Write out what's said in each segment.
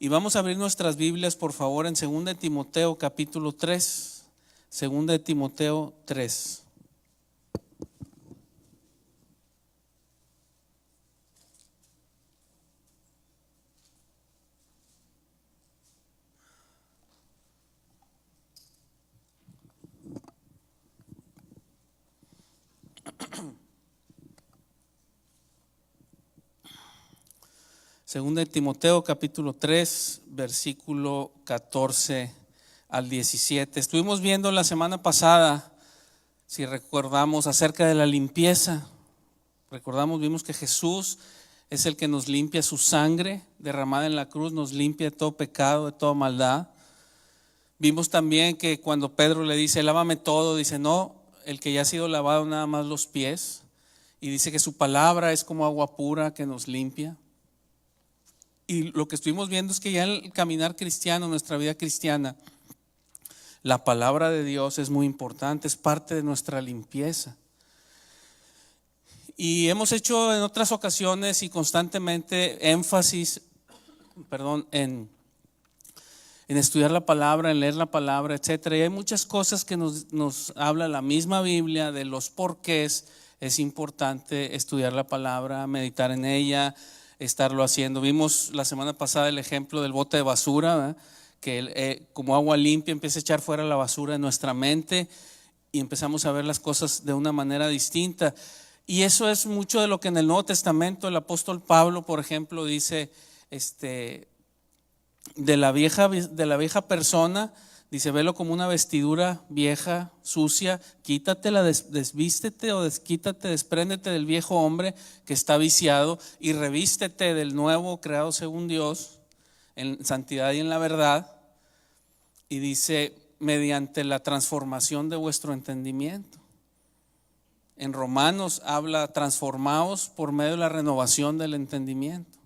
Y vamos a abrir nuestras Biblias, por favor, en 2 de Timoteo capítulo 3. 2 de Timoteo 3. Segunda de Timoteo capítulo 3, versículo 14 al 17. Estuvimos viendo la semana pasada, si recordamos, acerca de la limpieza. Vimos que Jesús es el que nos limpia, su sangre derramada en la cruz nos limpia de todo pecado, de toda maldad. Vimos también que cuando Pedro le dice, lávame todo, dice, no, el que ya ha sido lavado nada más los pies. Y dice que su palabra es como agua pura que nos limpia. Y lo que estuvimos viendo es que ya el caminar cristiano, nuestra vida cristiana, la palabra de Dios es muy importante, es parte de nuestra limpieza. Y hemos hecho en otras ocasiones y constantemente énfasis, en estudiar la palabra, en leer la palabra, etcétera. Y hay muchas cosas que nos habla la misma Biblia de los porqués. Es importante estudiar la palabra, meditar en ella, estarlo haciendo. Vimos la semana pasada el ejemplo del bote de basura, ¿verdad? Que como agua limpia empieza a echar fuera la basura de nuestra mente y empezamos a ver las cosas de una manera distinta. Y eso es mucho de lo que en el Nuevo Testamento el apóstol Pablo, por ejemplo, dice de la vieja persona. Dice, velo como una vestidura vieja, sucia, quítatela, desvístete o desquítate, despréndete del viejo hombre que está viciado y revístete del nuevo creado según Dios, en santidad y en la verdad. Y dice, mediante la transformación de vuestro entendimiento. En Romanos habla, transformaos por medio de la renovación del entendimiento.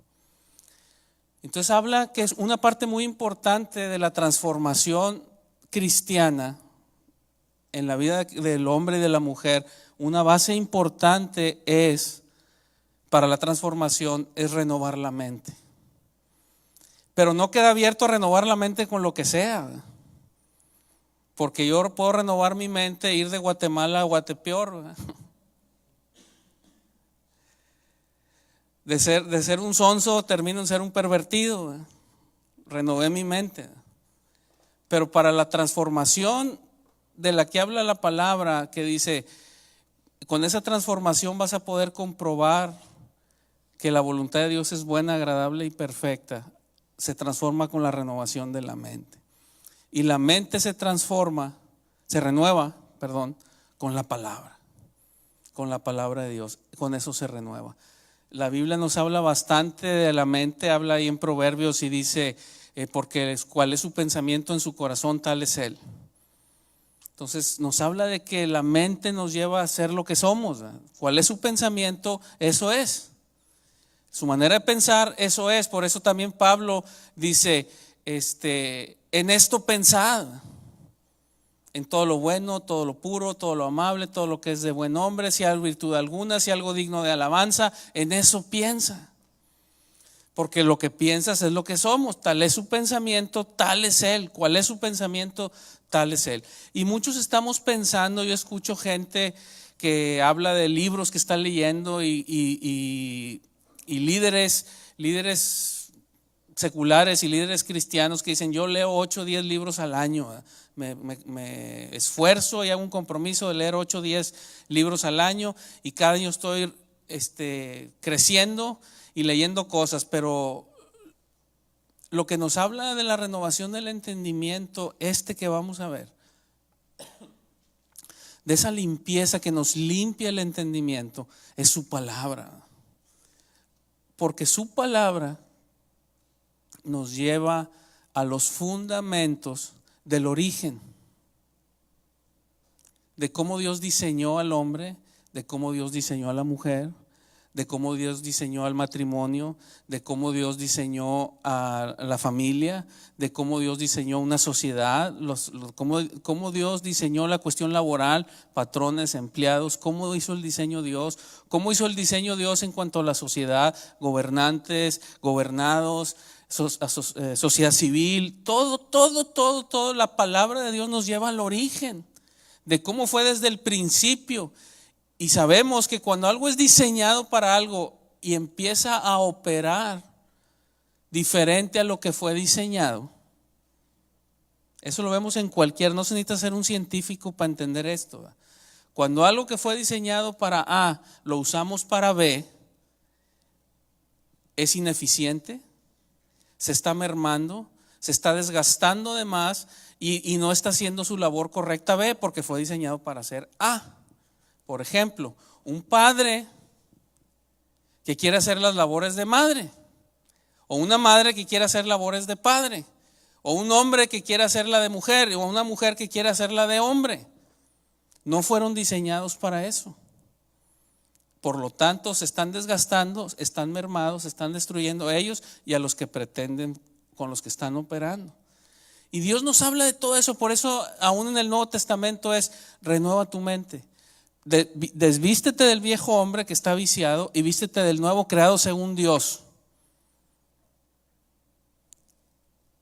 Entonces habla que es una parte muy importante de la transformación cristiana en la vida del hombre y de la mujer. Una base importante para la transformación es renovar la mente. Pero no queda abierto a renovar la mente con lo que sea, porque yo puedo renovar mi mente e ir de Guatemala a Guatepeor, de ser un sonso termino en ser un pervertido. Renové mi mente. Pero para la transformación de la que habla la palabra, que dice, con esa transformación vas a poder comprobar que la voluntad de Dios es buena, agradable y perfecta. Se transforma con la renovación de la mente. Y la mente se renueva, con la palabra. Con la palabra de Dios. Con eso se renueva. La Biblia nos habla bastante de la mente, habla ahí en Proverbios y dice, porque cuál es su pensamiento en su corazón, tal es él. Entonces nos habla de que la mente nos lleva a ser lo que somos. ¿Cuál es su pensamiento? Eso es. Su manera de pensar, eso es. Por eso también Pablo dice, en esto pensad. En todo lo bueno, todo lo puro, todo lo amable, todo lo que es de buen hombre, si hay virtud alguna, si hay algo digno de alabanza, en eso piensa. Porque lo que piensas es lo que somos, tal es su pensamiento, tal es él. ¿Cuál es su pensamiento? Tal es él. Y muchos estamos pensando, yo escucho gente que habla de libros que está leyendo y líderes seculares y líderes cristianos que dicen, yo leo 8 o 10 libros al año, me esfuerzo y hago un compromiso de leer 8 o 10 libros al año y cada año estoy creciendo y leyendo cosas. Pero lo que nos habla de la renovación del entendimiento, que vamos a ver, de esa limpieza que nos limpia el entendimiento, es su palabra. Porque su palabra nos lleva a los fundamentos del origen, de cómo Dios diseñó al hombre, de cómo Dios diseñó a la mujer, de cómo Dios diseñó al matrimonio, de cómo Dios diseñó a la familia, de cómo Dios diseñó una sociedad, cómo Dios diseñó la cuestión laboral, patrones, empleados, cómo hizo el diseño Dios, cómo hizo el diseño Dios en cuanto a la sociedad, gobernantes, gobernados, sociedad civil, todo, la palabra de Dios nos lleva al origen de cómo fue desde el principio. Y sabemos que cuando algo es diseñado para algo y empieza a operar diferente a lo que fue diseñado, eso lo vemos en no se necesita ser un científico para entender esto, ¿verdad? Cuando algo que fue diseñado para A lo usamos para B, es ineficiente, se está mermando, se está desgastando de más y no está haciendo su labor correcta B porque fue diseñado para hacer A. Por ejemplo, un padre que quiere hacer las labores de madre, o una madre que quiere hacer labores de padre, o un hombre que quiere hacer la de mujer, o una mujer que quiere hacer la de hombre. No fueron diseñados para eso. Por lo tanto, se están desgastando, están mermados, se están destruyendo a ellos y a los que pretenden, con los que están operando. Y Dios nos habla de todo eso. Por eso aún en el Nuevo Testamento es: renueva tu mente. Desvístete del viejo hombre que está viciado y vístete del nuevo creado según Dios.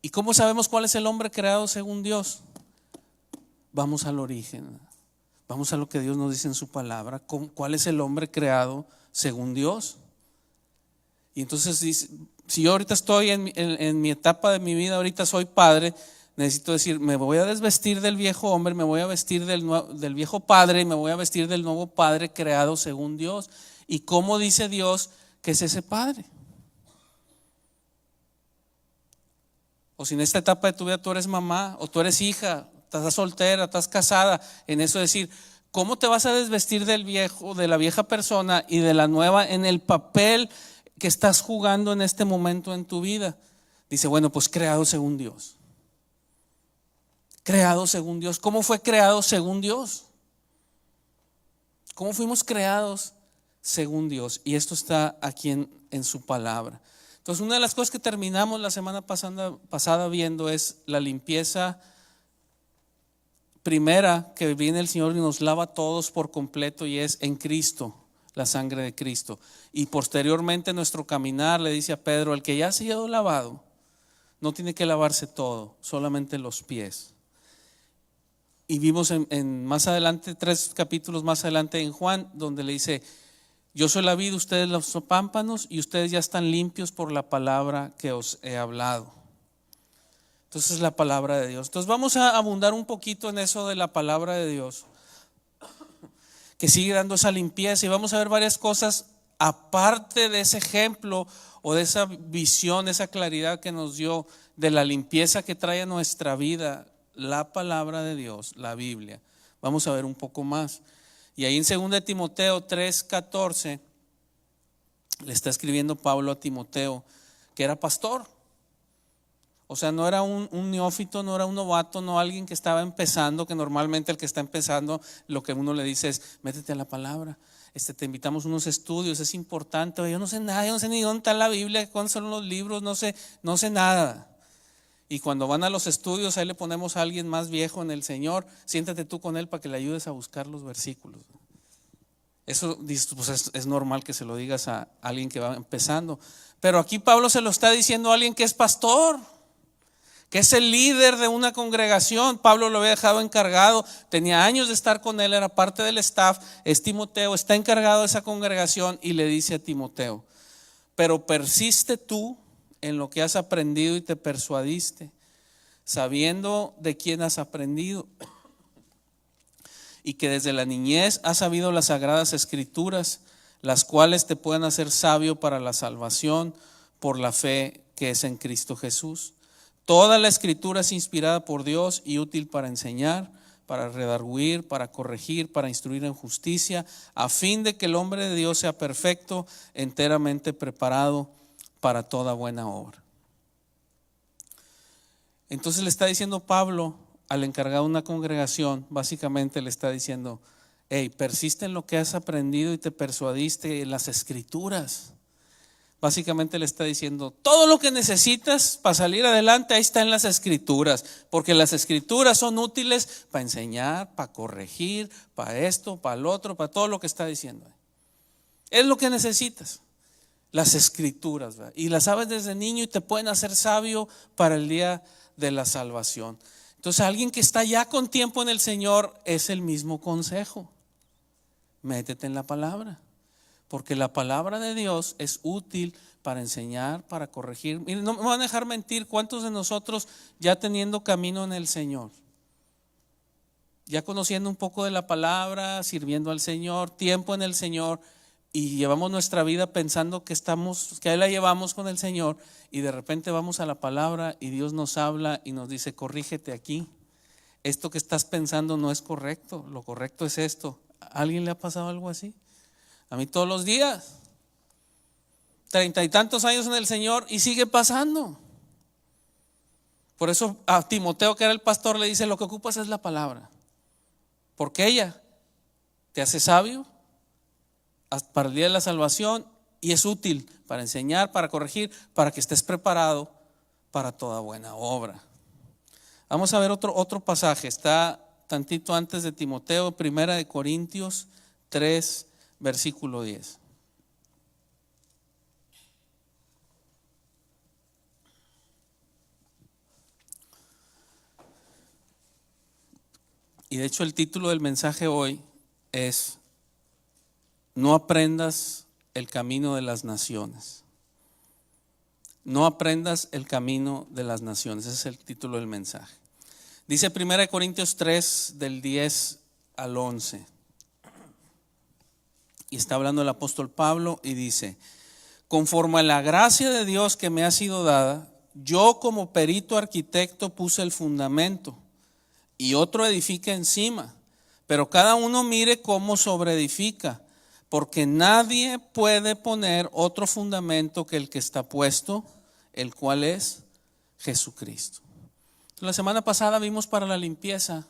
¿Y cómo sabemos cuál es el hombre creado según Dios? Vamos al origen. Vamos a lo que Dios nos dice en su palabra. ¿Cuál es el hombre creado según Dios? Y entonces dice, si yo ahorita estoy en mi etapa de mi vida, ahorita soy padre, necesito decir: me voy a desvestir del viejo hombre, me voy a vestir del viejo padre y me voy a vestir del nuevo padre creado según Dios. ¿Y cómo dice Dios que es ese padre? O si en esta etapa de tu vida tú eres mamá o tú eres hija, estás soltera, estás casada, en eso decir: ¿cómo te vas a desvestir del viejo, de la vieja persona y de la nueva en el papel que estás jugando en este momento en tu vida? Dice: bueno, pues creado según Dios. Creado según Dios. ¿Cómo fue creado según Dios? ¿Cómo fuimos creados según Dios? Y esto está aquí en su palabra. Entonces, una de las cosas que terminamos la semana pasada viendo es la limpieza primera que viene el Señor y nos lava a todos por completo, y es en Cristo, la sangre de Cristo. Y posteriormente nuestro caminar, le dice a Pedro: el que ya ha sido lavado no tiene que lavarse todo, solamente los pies. Y vimos en más adelante, 3 capítulos más adelante en Juan, donde le dice: yo soy la vid, ustedes los pámpanos, y ustedes ya están limpios por la palabra que os he hablado. Entonces es la palabra de Dios. Entonces vamos a abundar un poquito en eso de la palabra de Dios, que sigue dando esa limpieza, y vamos a ver varias cosas aparte de ese ejemplo o de esa visión, esa claridad que nos dio de la limpieza que trae a nuestra vida la palabra de Dios, la Biblia. Vamos a ver un poco más. Y ahí en 2 Timoteo 3:14 le está escribiendo Pablo a Timoteo, que era pastor. O sea, no era un neófito, no era un novato, no alguien que estaba empezando, que normalmente el que está empezando lo que uno le dice es: métete a la palabra, te invitamos a unos estudios, es importante. Yo no sé nada, yo no sé ni dónde está la Biblia, cuáles son los libros, no sé nada. Y cuando van a los estudios, ahí le ponemos a alguien más viejo en el Señor: siéntate tú con él para que le ayudes a buscar los versículos. Eso pues es normal que se lo digas a alguien que va empezando. Pero aquí Pablo se lo está diciendo a alguien que es pastor, que es el líder de una congregación. Pablo lo había dejado encargado, tenía años de estar con él, era parte del staff. Es Timoteo, está encargado de esa congregación, y le dice a Timoteo: pero persiste tú en lo que has aprendido y te persuadiste, sabiendo de quién has aprendido, y que desde la niñez has sabido las sagradas escrituras, las cuales te pueden hacer sabio para la salvación por la fe que es en Cristo Jesús. Toda la escritura es inspirada por Dios y útil para enseñar, para redarguir, para corregir, para instruir en justicia, a fin de que el hombre de Dios sea perfecto, enteramente preparado para toda buena obra. Entonces le está diciendo Pablo al encargado de una congregación, básicamente le está diciendo: hey, persiste en lo que has aprendido y te persuadiste en las escrituras. Básicamente le está diciendo: todo lo que necesitas para salir adelante, ahí está en las escrituras, porque las escrituras son útiles para enseñar, para corregir, para esto, para el otro, para todo lo que está diciendo. Es lo que necesitas. las escrituras, ¿verdad? Y las sabes desde niño y te pueden hacer sabio para el día de la salvación. Entonces alguien que está ya con tiempo en el Señor es el mismo consejo. Métete en la palabra, porque la palabra de Dios es útil para enseñar, para corregir. Miren, no me van a dejar mentir, ¿cuántos de nosotros ya teniendo camino en el Señor, ya conociendo un poco de la palabra, sirviendo al Señor, tiempo en el Señor, y llevamos nuestra vida pensando que ahí la llevamos con el Señor, y de repente vamos a la palabra y Dios nos habla y nos dice: corrígete aquí, esto que estás pensando no es correcto, lo correcto es esto? ¿A alguien le ha pasado algo así? A mí todos los días, 30 y tantos años en el Señor, y sigue pasando. Por eso a Timoteo, que era el pastor, le dice: lo que ocupas es la palabra, porque ella te hace sabio para el día de la salvación y es útil para enseñar, para corregir, para que estés preparado para toda buena obra. Vamos a ver otro pasaje, está tantito antes de Timoteo, 1 Corintios 3, versículo 10. Y de hecho el título del mensaje hoy es: no aprendas el camino de las naciones. No aprendas el camino de las naciones. Ese es el título del mensaje. Dice 1 Corintios 3 del 10 al 11. Y está hablando el apóstol Pablo y dice: conforme a la gracia de Dios que me ha sido dada, yo como perito arquitecto puse el fundamento y otro edifica encima, pero cada uno mire cómo sobreedifica, porque nadie puede poner otro fundamento que el que está puesto, el cual es Jesucristo. La semana pasada vimos para la limpieza,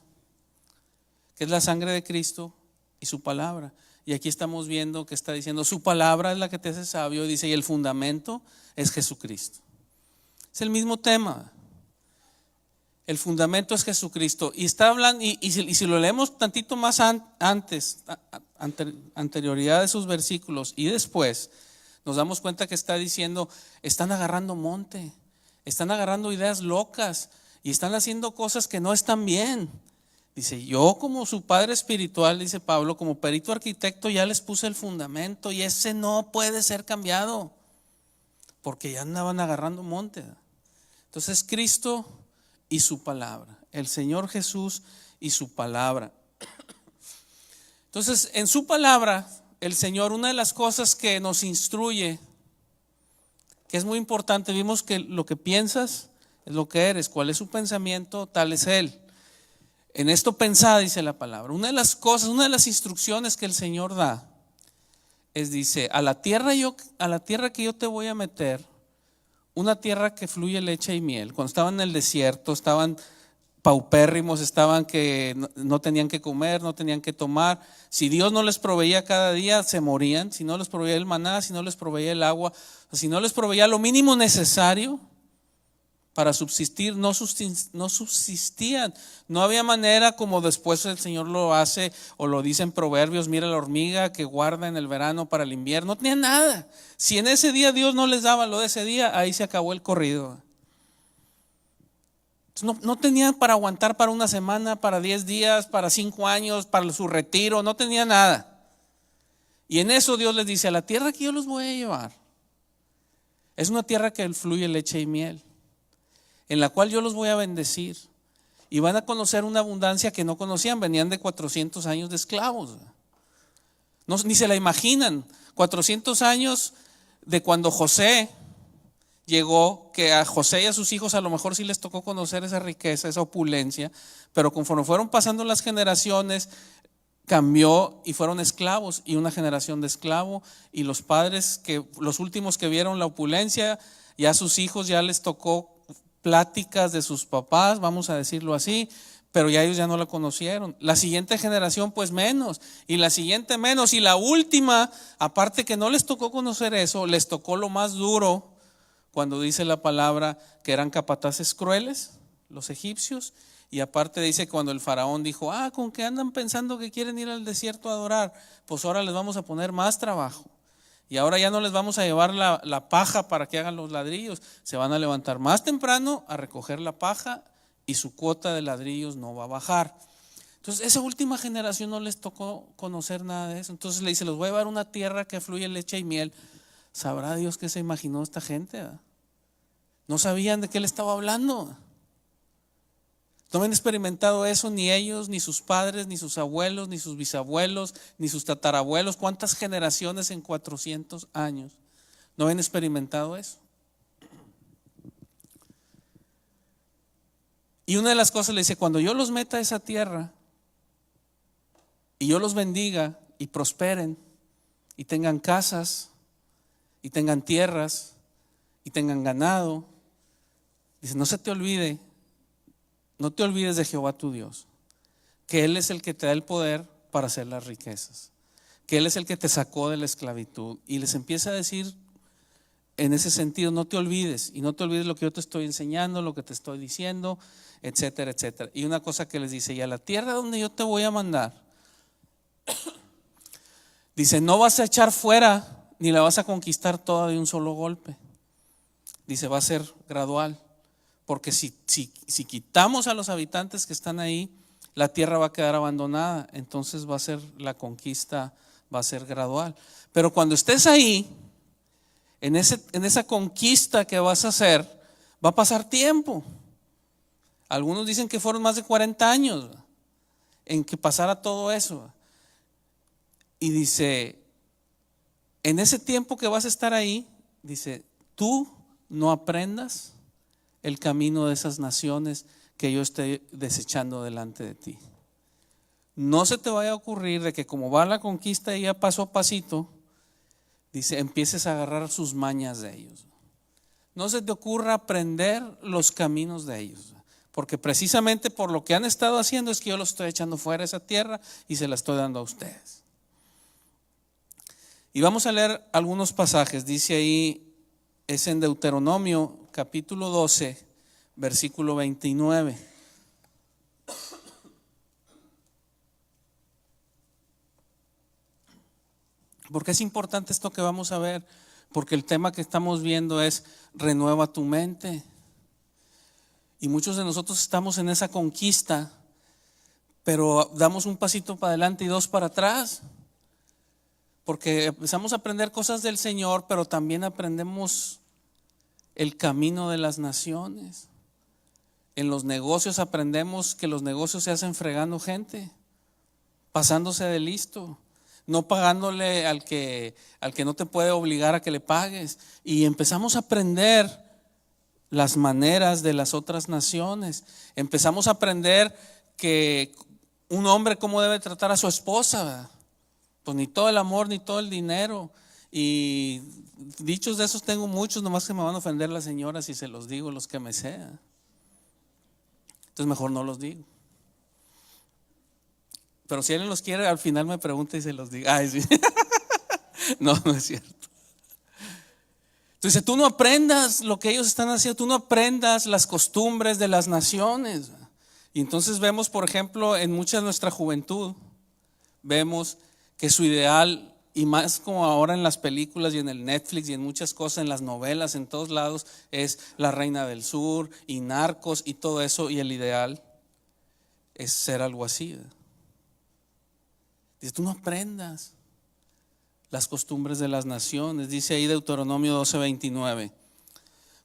que es la sangre de Cristo y su palabra. Y aquí estamos viendo que está diciendo: su palabra es la que te hace sabio, dice, y el fundamento es Jesucristo. Es el mismo tema. El fundamento es Jesucristo. Y está hablando, y si lo leemos tantito más anterioridad de sus versículos y después, nos damos cuenta que está diciendo: están agarrando monte, están agarrando ideas locas y están haciendo cosas que no están bien. Dice: yo como su padre espiritual, dice Pablo, como perito arquitecto ya les puse el fundamento y ese no puede ser cambiado, porque ya andaban agarrando monte. Entonces Cristo y su palabra, el Señor Jesús y su palabra. Entonces, en su palabra, el Señor, una de las cosas que nos instruye, que es muy importante, vimos que lo que piensas es lo que eres, cuál es su pensamiento, tal es Él. En esto pensad, dice la palabra. Una de las cosas, una de las instrucciones que el Señor da es, dice: a la tierra que yo te voy a meter, una tierra que fluye leche y miel. Cuando estaban en el desierto, estaban paupérrimos, estaban que no tenían que comer, no tenían que tomar. Si Dios no les proveía cada día, se morían. Si no les proveía el maná, si no les proveía el agua, si no les proveía lo mínimo necesario para subsistir, no subsistían. No había manera, como después el Señor lo hace o lo dice en Proverbios: mira la hormiga que guarda en el verano para el invierno. No tenía nada. Si en ese día Dios no les daba lo de ese día, ahí se acabó el corrido. No tenían para aguantar para una semana, para 10 días, para 5 años, para su retiro, no tenía nada. Y en eso Dios les dice: a la tierra que yo los voy a llevar es una tierra que fluye leche y miel, en la cual yo los voy a bendecir y van a conocer una abundancia que no conocían. Venían de 400 años de esclavos, ni se la imaginan. 400 años de cuando José llegó, que a José y a sus hijos a lo mejor sí les tocó conocer esa riqueza, esa opulencia, pero conforme fueron pasando las generaciones, cambió y fueron esclavos, y una generación de esclavo, y los padres, que los últimos que vieron la opulencia, ya a sus hijos ya les tocó pláticas de sus papás, vamos a decirlo así, pero ya ellos ya no la conocieron. La siguiente generación pues menos, y la siguiente menos, y la última, aparte que no les tocó conocer eso, les tocó lo más duro, cuando dice la palabra que eran capataces crueles los egipcios. Y aparte dice cuando el faraón dijo: con que andan pensando que quieren ir al desierto a adorar, pues ahora les vamos a poner más trabajo. Y ahora ya no les vamos a llevar la paja para que hagan los ladrillos. Se van a levantar más temprano a recoger la paja y su cuota de ladrillos no va a bajar. Entonces, esa última generación no les tocó conocer nada de eso. Entonces le dice, los voy a llevar a una tierra que fluye leche y miel. ¿Sabrá Dios qué se imaginó esta gente? ¿Verdad? No sabían de qué le estaba hablando. No habían experimentado eso ni ellos, ni sus padres, ni sus abuelos, ni sus bisabuelos, ni sus tatarabuelos. ¿Cuántas generaciones en 400 años no habían experimentado eso? Y una de las cosas le dice, cuando yo los meta a esa tierra y yo los bendiga y prosperen y tengan casas y tengan tierras y tengan ganado, dice, no se te olvide, no te olvides de Jehová tu Dios, que Él es el que te da el poder para hacer las riquezas, que Él es el que te sacó de la esclavitud. Y les empieza a decir en ese sentido, no te olvides, y no te olvides lo que yo te estoy enseñando, lo que te estoy diciendo, etcétera, etcétera. Y una cosa que les dice, y a la tierra donde yo te voy a mandar, dice, no vas a echar fuera ni la vas a conquistar toda de un solo golpe. Dice, va a ser gradual, porque si quitamos a los habitantes que están ahí, la tierra va a quedar abandonada. Entonces va a ser la conquista, va a ser gradual. Pero cuando estés ahí, en esa conquista que vas a hacer, va a pasar tiempo. Algunos dicen que fueron más de 40 años en que pasara todo eso. Y dice, en ese tiempo que vas a estar ahí, dice, tú no aprendas el camino de esas naciones que yo estoy desechando delante de ti. No se te vaya a ocurrir de que como va la conquista y ya paso a pasito, dice, empieces a agarrar sus mañas de ellos. No se te ocurra aprender los caminos de ellos, porque precisamente por lo que han estado haciendo es que yo los estoy echando fuera de esa tierra y se la estoy dando a ustedes. Y vamos a leer algunos pasajes. Dice ahí, es en Deuteronomio capítulo 12, versículo 29. ¿Por qué es importante esto que vamos a ver? Porque el tema que estamos viendo es renueva tu mente. Y muchos de nosotros estamos en esa conquista, pero damos un pasito para adelante y dos para atrás. Porque empezamos a aprender cosas del Señor, pero también aprendemos el camino de las naciones. En los negocios aprendemos que los negocios se hacen fregando gente, pasándose de listo, no pagándole al que no te puede obligar a que le pagues. Y empezamos a aprender las maneras de las otras naciones. Empezamos a aprender que un hombre cómo debe tratar a su esposa, ¿verdad? Pues ni todo el amor, ni todo el dinero. Y dichos de esos tengo muchos, nomás que me van a ofender las señoras si se los digo, los que me sean. Entonces mejor no los digo. Pero si alguien los quiere, al final me pregunta y se los digo. Ay, sí. No es cierto. Entonces tú no aprendas lo que ellos están haciendo, tú no aprendas las costumbres de las naciones. Y entonces vemos, por ejemplo, en mucha de nuestra juventud, vemos que su ideal, y más como ahora en las películas y en el Netflix y en muchas cosas, en las novelas, en todos lados, es la Reina del Sur y Narcos y todo eso, y el ideal es ser algo así. Dice, tú no aprendas las costumbres de las naciones. Dice ahí Deuteronomio 12, 29.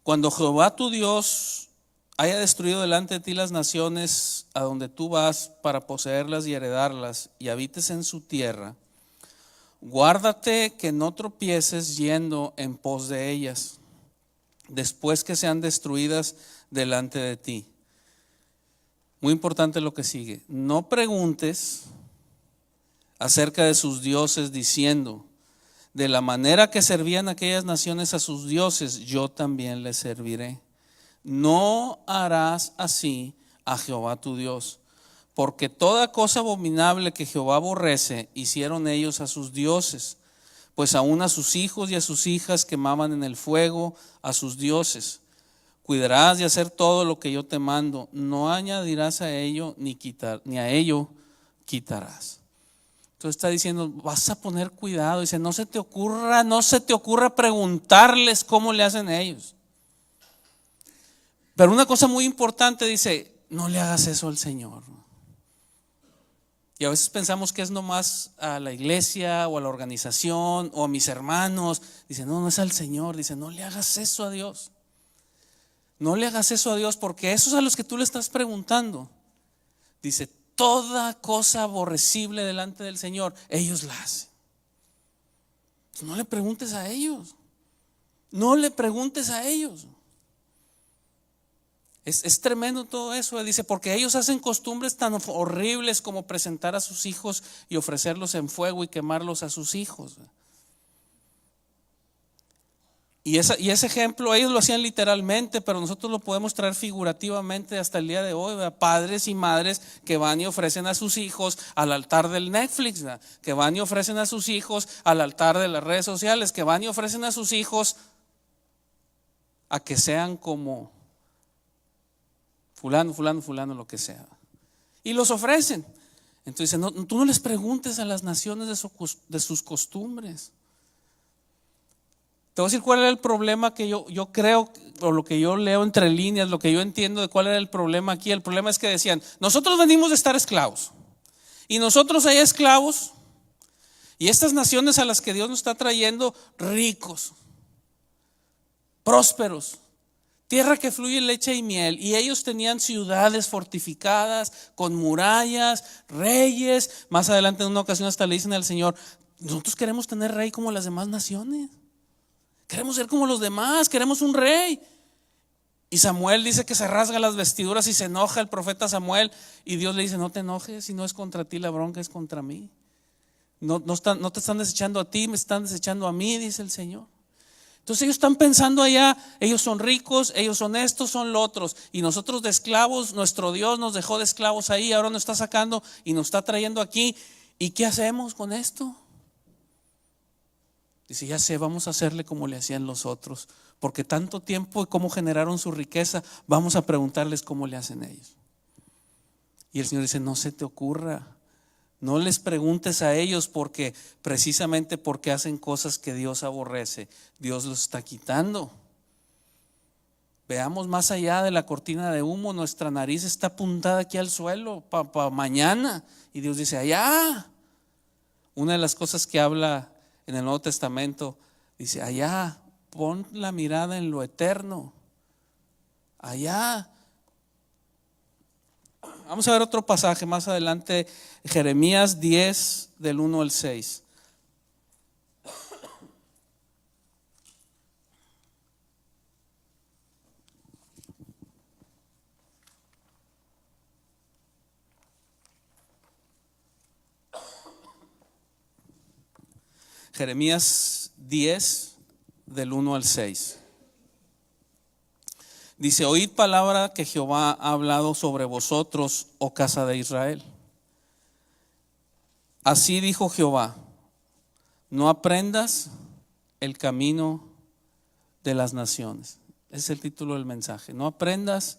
Cuando Jehová tu Dios haya destruido delante de ti las naciones a donde tú vas para poseerlas y heredarlas, y habites en su tierra, guárdate que no tropieces yendo en pos de ellas, después que sean destruidas delante de ti. Muy importante lo que sigue. No preguntes acerca de sus dioses diciendo, de la manera que servían aquellas naciones a sus dioses, yo también les serviré. No harás así a Jehová tu Dios, porque toda cosa abominable que Jehová aborrece, hicieron ellos a sus dioses, pues aún a sus hijos y a sus hijas quemaban en el fuego a sus dioses. Cuidarás de hacer todo lo que yo te mando, no añadirás a ello ni a ello quitarás. Entonces está diciendo, vas a poner cuidado. Dice, no se te ocurra preguntarles cómo le hacen ellos. Pero una cosa muy importante dice, no le hagas eso al Señor. Y a veces pensamos que es nomás a la iglesia o a la organización o a mis hermanos. Dice, no es al Señor. Dice, no le hagas eso a Dios. No le hagas eso a Dios, porque esos a los que tú le estás preguntando, dice, toda cosa aborrecible delante del Señor, ellos la hacen. No le preguntes a ellos. No le preguntes a ellos. Es tremendo todo eso. Dice, porque ellos hacen costumbres tan horribles como presentar a sus hijos y ofrecerlos en fuego y quemarlos a sus hijos. Y ese ejemplo ellos lo hacían literalmente, pero nosotros lo podemos traer figurativamente hasta el día de hoy, ¿verdad? Padres y madres que van y ofrecen a sus hijos al altar del Netflix, ¿verdad? Que van y ofrecen a sus hijos al altar de las redes sociales, que van y ofrecen a sus hijos a que sean como fulano, lo que sea. Y los ofrecen. Entonces no, tú no les preguntes a las naciones de sus costumbres. Te voy a decir cuál era el problema que yo creo, o lo que yo leo entre líneas, lo que yo entiendo de cuál era el problema aquí. El problema es que decían, nosotros venimos de estar esclavos, y nosotros hay esclavos, y estas naciones a las que Dios nos está trayendo, ricos, prósperos, tierra que fluye leche y miel, y ellos tenían ciudades fortificadas, con murallas, reyes. Más adelante en una ocasión hasta le dicen al Señor, nosotros queremos tener rey como las demás naciones. Queremos ser como los demás, queremos un rey. Y Samuel dice que se rasga las vestiduras y se enoja el profeta Samuel. Y Dios le dice, no te enojes, si no es contra ti la bronca, es contra mí. No te están desechando a ti, me están desechando a mí, dice el Señor. Entonces ellos están pensando allá, ellos son ricos, ellos son estos, son los otros. Y nosotros de esclavos, nuestro Dios nos dejó de esclavos ahí, ahora nos está sacando y nos está trayendo aquí. ¿Y qué hacemos con esto? Dice, ya sé, vamos a hacerle como le hacían los otros, porque tanto tiempo y cómo generaron su riqueza, vamos a preguntarles cómo le hacen ellos. Y el Señor dice, no se te ocurra, no les preguntes a ellos, porque precisamente porque hacen cosas que Dios aborrece, Dios los está quitando. Veamos más allá de la cortina de humo, nuestra nariz está apuntada aquí al suelo para mañana, y Dios dice, allá. Una de las cosas que habla en el Nuevo Testamento, dice, allá, pon la mirada en lo eterno, allá. Vamos a ver otro pasaje más adelante, Jeremías 10, del 1 al 6. Jeremías 10, del 1 al 6. Dice, oíd palabra que Jehová ha hablado sobre vosotros, oh casa de Israel. Así dijo Jehová, no aprendas el camino de las naciones. Ese es el título del mensaje. No aprendas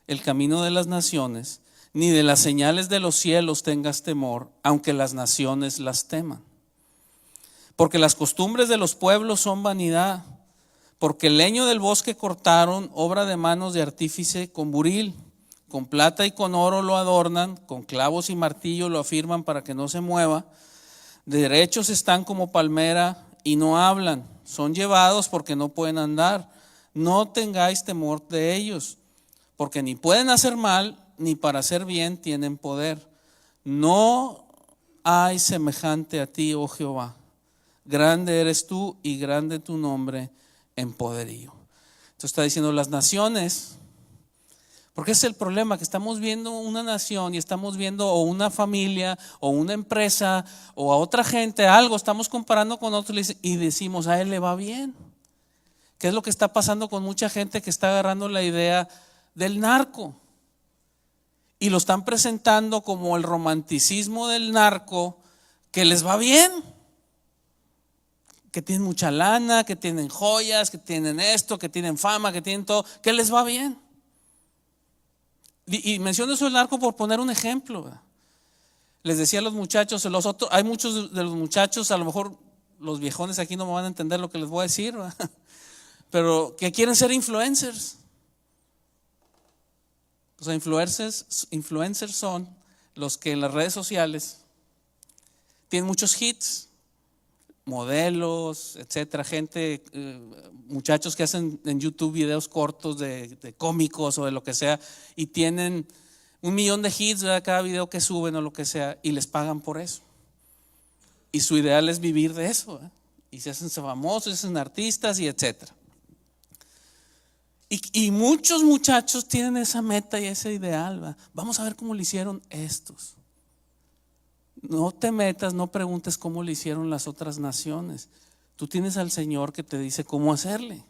el camino de las naciones, ni de las señales de los cielos tengas temor, aunque las naciones las teman. Porque las costumbres de los pueblos son vanidad, porque el leño del bosque cortaron, obra de manos de artífice con buril, con plata y con oro lo adornan, con clavos y martillo lo afirman para que no se mueva. Derechos están como palmera y no hablan, son llevados porque no pueden andar. No tengáis temor de ellos, porque ni pueden hacer mal, ni para hacer bien tienen poder. No hay semejante a ti, oh Jehová. Grande eres tú y grande tu nombre en poderío. Entonces está diciendo las naciones, porque ese es el problema, que estamos viendo una nación y estamos viendo o una familia o una empresa o a otra gente, algo, estamos comparando con otros y decimos, a él le va bien. ¿Qué es lo que está pasando con mucha gente que está agarrando la idea del narco? Y lo están presentando como el romanticismo del narco, que les va bien. Que tienen mucha lana, que tienen joyas, que tienen esto, que tienen fama, que tienen todo, que les va bien. Y menciono eso del narco por poner un ejemplo, ¿verdad? Les decía a los muchachos, hay muchos de los muchachos, a lo mejor los viejones aquí no me van a entender lo que les voy a decir, ¿verdad? Pero que quieren ser influencers. O sea, influencers son los que en las redes sociales tienen muchos hits, modelos, etcétera, gente, muchachos que hacen en YouTube videos cortos de cómicos o de lo que sea, y tienen 1 millón de hits, ¿verdad? Cada video que suben o lo que sea, y les pagan por eso. Y su ideal es vivir de eso, ¿verdad? Y se hacen famosos, se hacen artistas y etcétera. Y muchos muchachos tienen esa meta y ese ideal, ¿verdad? Vamos a ver cómo lo hicieron estos. No te metas, no preguntes cómo lo hicieron las otras naciones. Tú tienes al Señor que te dice cómo hacerle.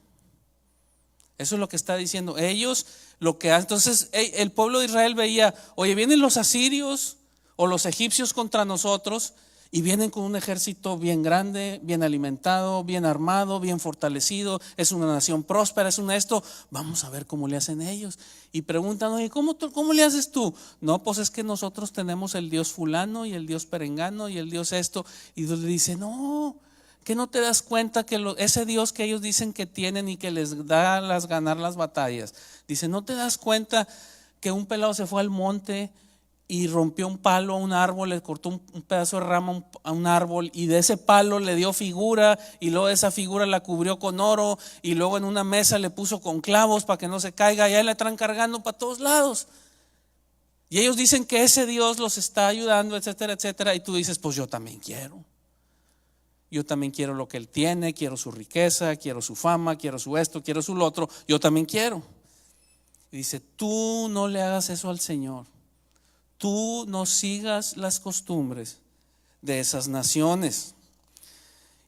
Eso es lo que está diciendo. Ellos lo que hacen. Entonces el pueblo de Israel veía, oye, vienen los asirios o los egipcios contra nosotros, y vienen con un ejército bien grande, bien alimentado, bien armado, bien fortalecido. Es una nación próspera, es esto. Vamos a ver cómo le hacen ellos. Y preguntan, oye, ¿cómo le haces tú? No, pues es que nosotros tenemos el Dios fulano y el Dios perengano y el Dios esto. Y Dios le dice, no, que no te das cuenta que ese Dios que ellos dicen que tienen y que les da ganar las batallas. Dice, ¿no te das cuenta que un pelado se fue al monte y rompió un palo a un árbol, le cortó un pedazo de rama a un árbol, y de ese palo le dio figura, y luego esa figura la cubrió con oro, y luego en una mesa le puso con clavos para que no se caiga, y ahí la están cargando para todos lados? Y ellos dicen que ese Dios los está ayudando, etcétera, etcétera. Y tú dices, pues yo también quiero lo que él tiene, quiero su riqueza, quiero su fama, quiero su esto, quiero su lo otro, yo también quiero. Y dice, tú no le hagas eso al Señor. Tú no sigas las costumbres de esas naciones.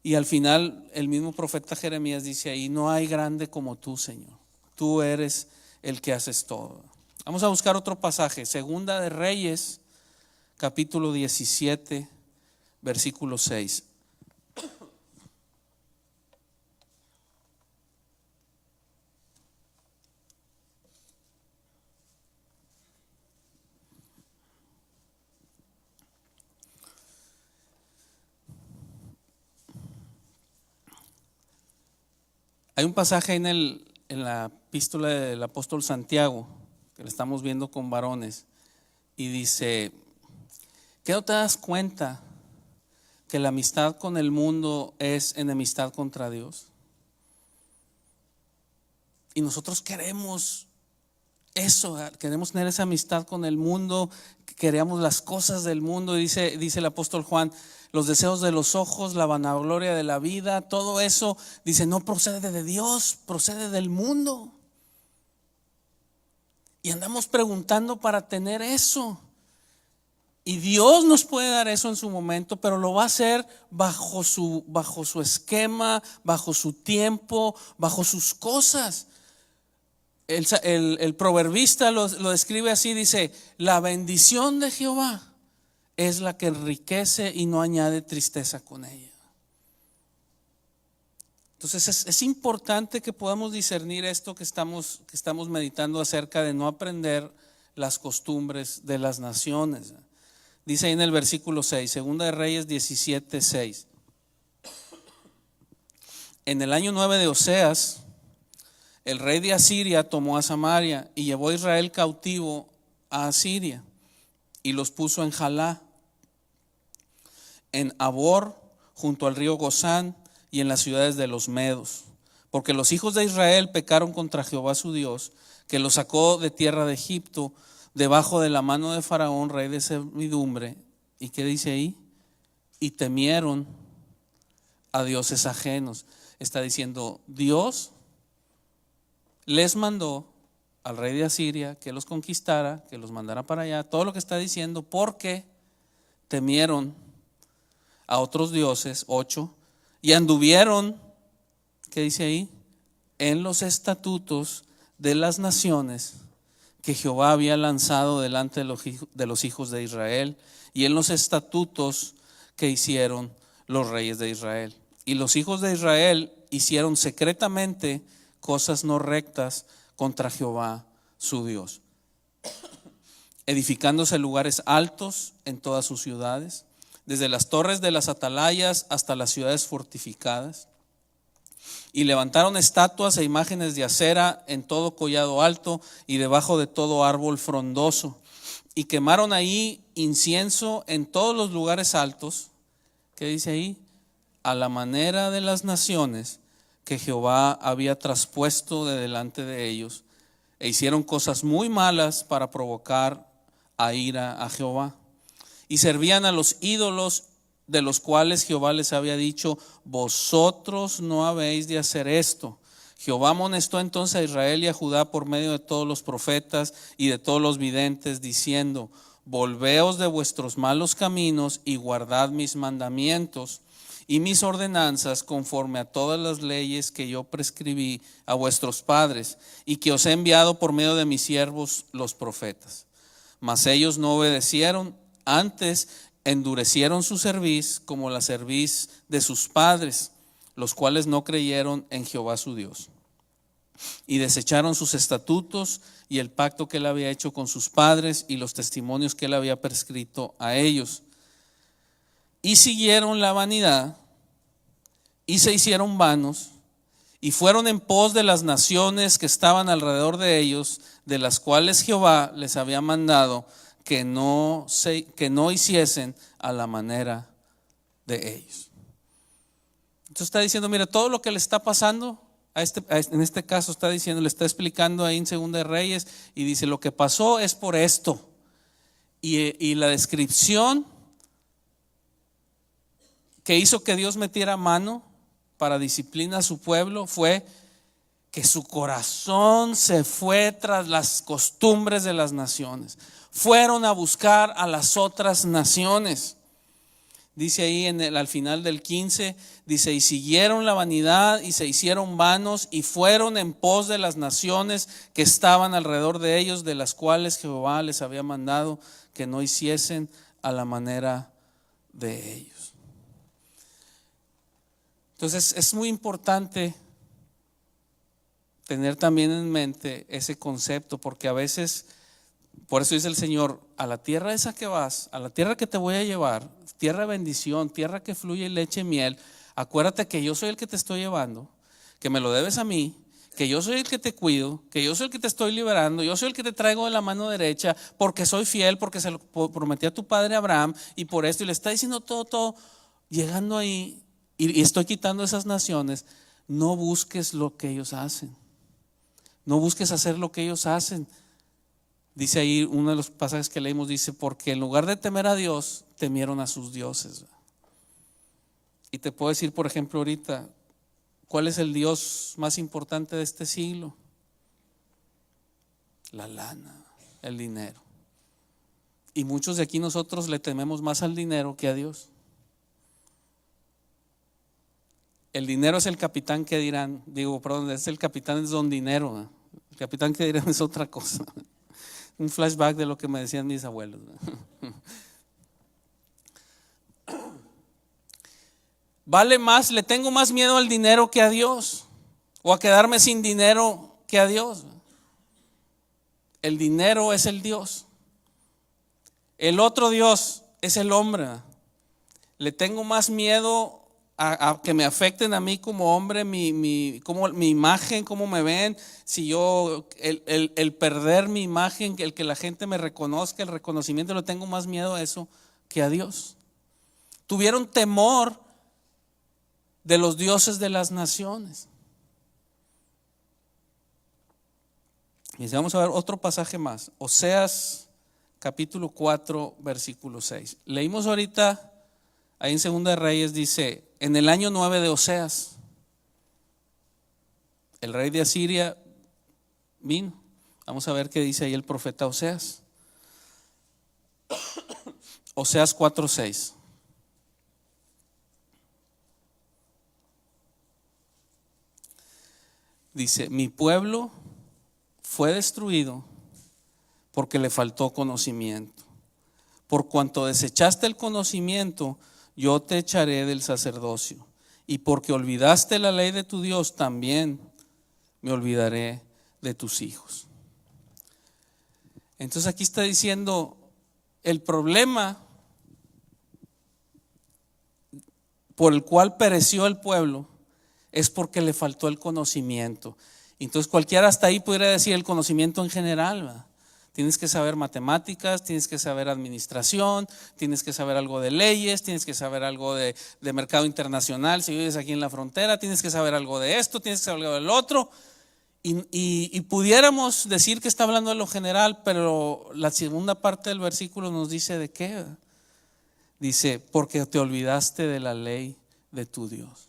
Y al final el mismo profeta Jeremías dice ahí, no hay grande como tú, Señor. Tú eres el que haces todo. Vamos a buscar otro pasaje. Segunda de Reyes, capítulo 17, versículo 6. Hay un pasaje en la epístola del apóstol Santiago, que lo estamos viendo con varones, y dice, ¿qué no te das cuenta que la amistad con el mundo es enemistad contra Dios? Y nosotros queremos eso, queremos tener esa amistad con el mundo, queremos las cosas del mundo. Y dice el apóstol Juan, los deseos de los ojos, la vanagloria de la vida, todo eso, dice, no procede de Dios, procede del mundo. Y andamos preguntando para tener eso. Y Dios nos puede dar eso en su momento, pero lo va a hacer bajo su esquema, bajo su tiempo, bajo sus cosas. El proverbista lo describe así, dice, la bendición de Jehová es la que enriquece y no añade tristeza con ella. Entonces es importante que podamos discernir esto que estamos meditando acerca de no aprender las costumbres de las naciones. Dice ahí en el versículo 6, Segunda de Reyes 17, 6. En el año 9 de Oseas, el rey de Asiria tomó a Samaria y llevó a Israel cautivo a Asiria y los puso en Jalá, en Abor, junto al río Gozán, y en las ciudades de los medos, porque los hijos de Israel pecaron contra Jehová su Dios, que los sacó de tierra de Egipto, debajo de la mano de Faraón, rey de servidumbre. ¿Y qué dice ahí? Y temieron a dioses ajenos. Está diciendo, Dios les mandó al rey de Asiria que los conquistara, que los mandara para allá, todo lo que está diciendo, porque temieron a otros dioses. 8. Y anduvieron, ¿qué dice ahí? En los estatutos de las naciones que Jehová había lanzado delante de los hijos de Israel, y en los estatutos que hicieron los reyes de Israel. Y los hijos de Israel hicieron secretamente cosas no rectas contra Jehová su Dios. edificándose lugares altos en todas sus ciudades, desde las torres de las atalayas hasta las ciudades fortificadas. Y levantaron estatuas e imágenes de acera en todo collado alto y debajo de todo árbol frondoso. Y quemaron ahí incienso en todos los lugares altos. ¿Qué dice ahí? A la manera de las naciones que Jehová había traspuesto de delante de ellos. E hicieron cosas muy malas para provocar a ira a Jehová. Y servían a los ídolos de los cuales Jehová les había dicho: vosotros no habéis de hacer esto. Jehová amonestó entonces a Israel y a Judá por medio de todos los profetas y de todos los videntes, diciendo: volveos de vuestros malos caminos y guardad mis mandamientos y mis ordenanzas conforme a todas las leyes que yo prescribí a vuestros padres y que os he enviado por medio de mis siervos los profetas. Mas ellos no obedecieron, antes endurecieron su cerviz como la cerviz de sus padres, los cuales no creyeron en Jehová su Dios. Y desecharon sus estatutos y el pacto que él había hecho con sus padres y los testimonios que él había prescrito a ellos. Y siguieron la vanidad y se hicieron vanos y fueron en pos de las naciones que estaban alrededor de ellos, de las cuales Jehová les había mandado que no hiciesen a la manera de ellos. Entonces está diciendo, mira, todo lo que le está pasando en este caso está diciendo, le está explicando ahí en Segunda de Reyes, y dice: lo que pasó es por esto. Y la descripción que hizo que Dios metiera mano para disciplinar a su pueblo fue que su corazón se fue tras las costumbres de las naciones. Fueron a buscar a las otras naciones. Dice ahí al final del 15, dice: y siguieron la vanidad y se hicieron vanos y fueron en pos de las naciones que estaban alrededor de ellos, de las cuales Jehová les había mandado que no hiciesen a la manera de ellos. Entonces es muy importante tener también en mente ese concepto, porque a veces, por eso dice el Señor: a la tierra esa que vas, a la tierra que te voy a llevar, tierra de bendición, tierra que fluye leche y miel, acuérdate que yo soy el que te estoy llevando, que me lo debes a mí, que yo soy el que te cuido, que yo soy el que te estoy liberando, yo soy el que te traigo de la mano derecha, porque soy fiel, porque se lo prometí a tu padre Abraham, y por esto, y le está diciendo todo, llegando ahí, y estoy quitando esas naciones. No busques lo que ellos hacen, no busques hacer lo que ellos hacen. Dice ahí, uno de los pasajes que leímos dice: porque en lugar de temer a Dios, temieron a sus dioses. Y te puedo decir, por ejemplo, ahorita, ¿cuál es el Dios más importante de este siglo? La lana, el dinero. Y muchos de aquí nosotros le tememos más al dinero que a Dios. El dinero es el capitán que dirán, es el capitán es don dinero. El capitán que dirán es otra cosa. Un flashback de lo que me decían mis abuelos. Vale más, le tengo más miedo al dinero que a Dios, o a quedarme sin dinero que a Dios. El dinero es el Dios. El otro Dios es el hombre. Le tengo más miedo a que me afecten a mí como hombre, mi imagen, cómo me ven. Si yo, el perder mi imagen, el que la gente me reconozca, el reconocimiento, le tengo más miedo a eso que a Dios. Tuvieron temor de los dioses de las naciones. Y vamos a ver otro pasaje más. Oseas capítulo 4 versículo 6. Leímos ahorita ahí en Segunda de Reyes, dice: en el año 9 de Oseas, el rey de Asiria vino. Vamos a ver qué dice ahí el profeta Oseas. Oseas 4:6. Dice: mi pueblo fue destruido porque le faltó conocimiento. Por cuanto desechaste el conocimiento, yo te echaré del sacerdocio. Y porque olvidaste la ley de tu Dios, también me olvidaré de tus hijos. Entonces aquí está diciendo, el problema por el cual pereció el pueblo es porque le faltó el conocimiento. Entonces cualquiera hasta ahí pudiera decir el conocimiento en general, ¿verdad? Tienes que saber matemáticas, tienes que saber administración, tienes que saber algo de leyes, tienes que saber algo de mercado internacional, si vives aquí en la frontera, tienes que saber algo de esto, tienes que saber algo del otro. Y pudiéramos decir que está hablando de lo general, pero la segunda parte del versículo nos dice de qué. Dice, porque te olvidaste de la ley de tu Dios.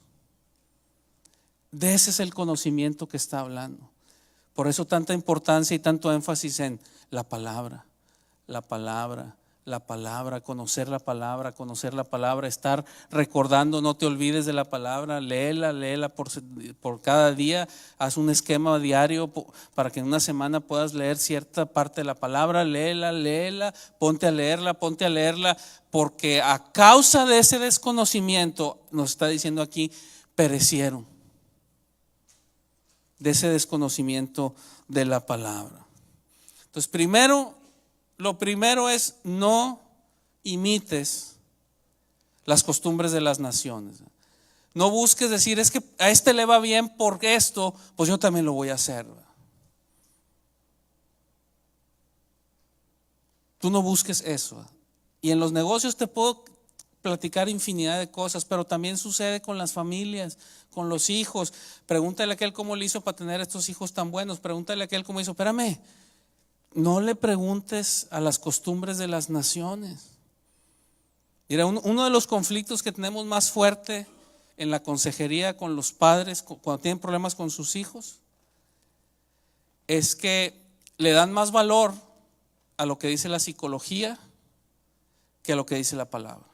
De ese es el conocimiento que está hablando. Por eso tanta importancia y tanto énfasis en la palabra, la palabra, la palabra, conocer la palabra, estar recordando, no te olvides de la palabra, léela por cada día, haz un esquema diario para que en una semana puedas leer cierta parte de la palabra, léela, ponte a leerla, porque a causa de ese desconocimiento, nos está diciendo aquí, perecieron. De ese desconocimiento de la palabra. Entonces, lo primero es no imites las costumbres de las naciones. No busques decir, es que a este le va bien por esto, pues yo también lo voy a hacer. Tú no busques eso. Y en los negocios te puedo platicar infinidad de cosas, pero también sucede con las familias, con los hijos. Pregúntale a aquel cómo le hizo para tener estos hijos tan buenos. Pregúntale a aquel cómo hizo. Espérame, no le preguntes a las costumbres de las naciones. Mira, uno de los conflictos que tenemos más fuerte en la consejería con los padres cuando tienen problemas con sus hijos es que le dan más valor a lo que dice la psicología que a lo que dice la palabra.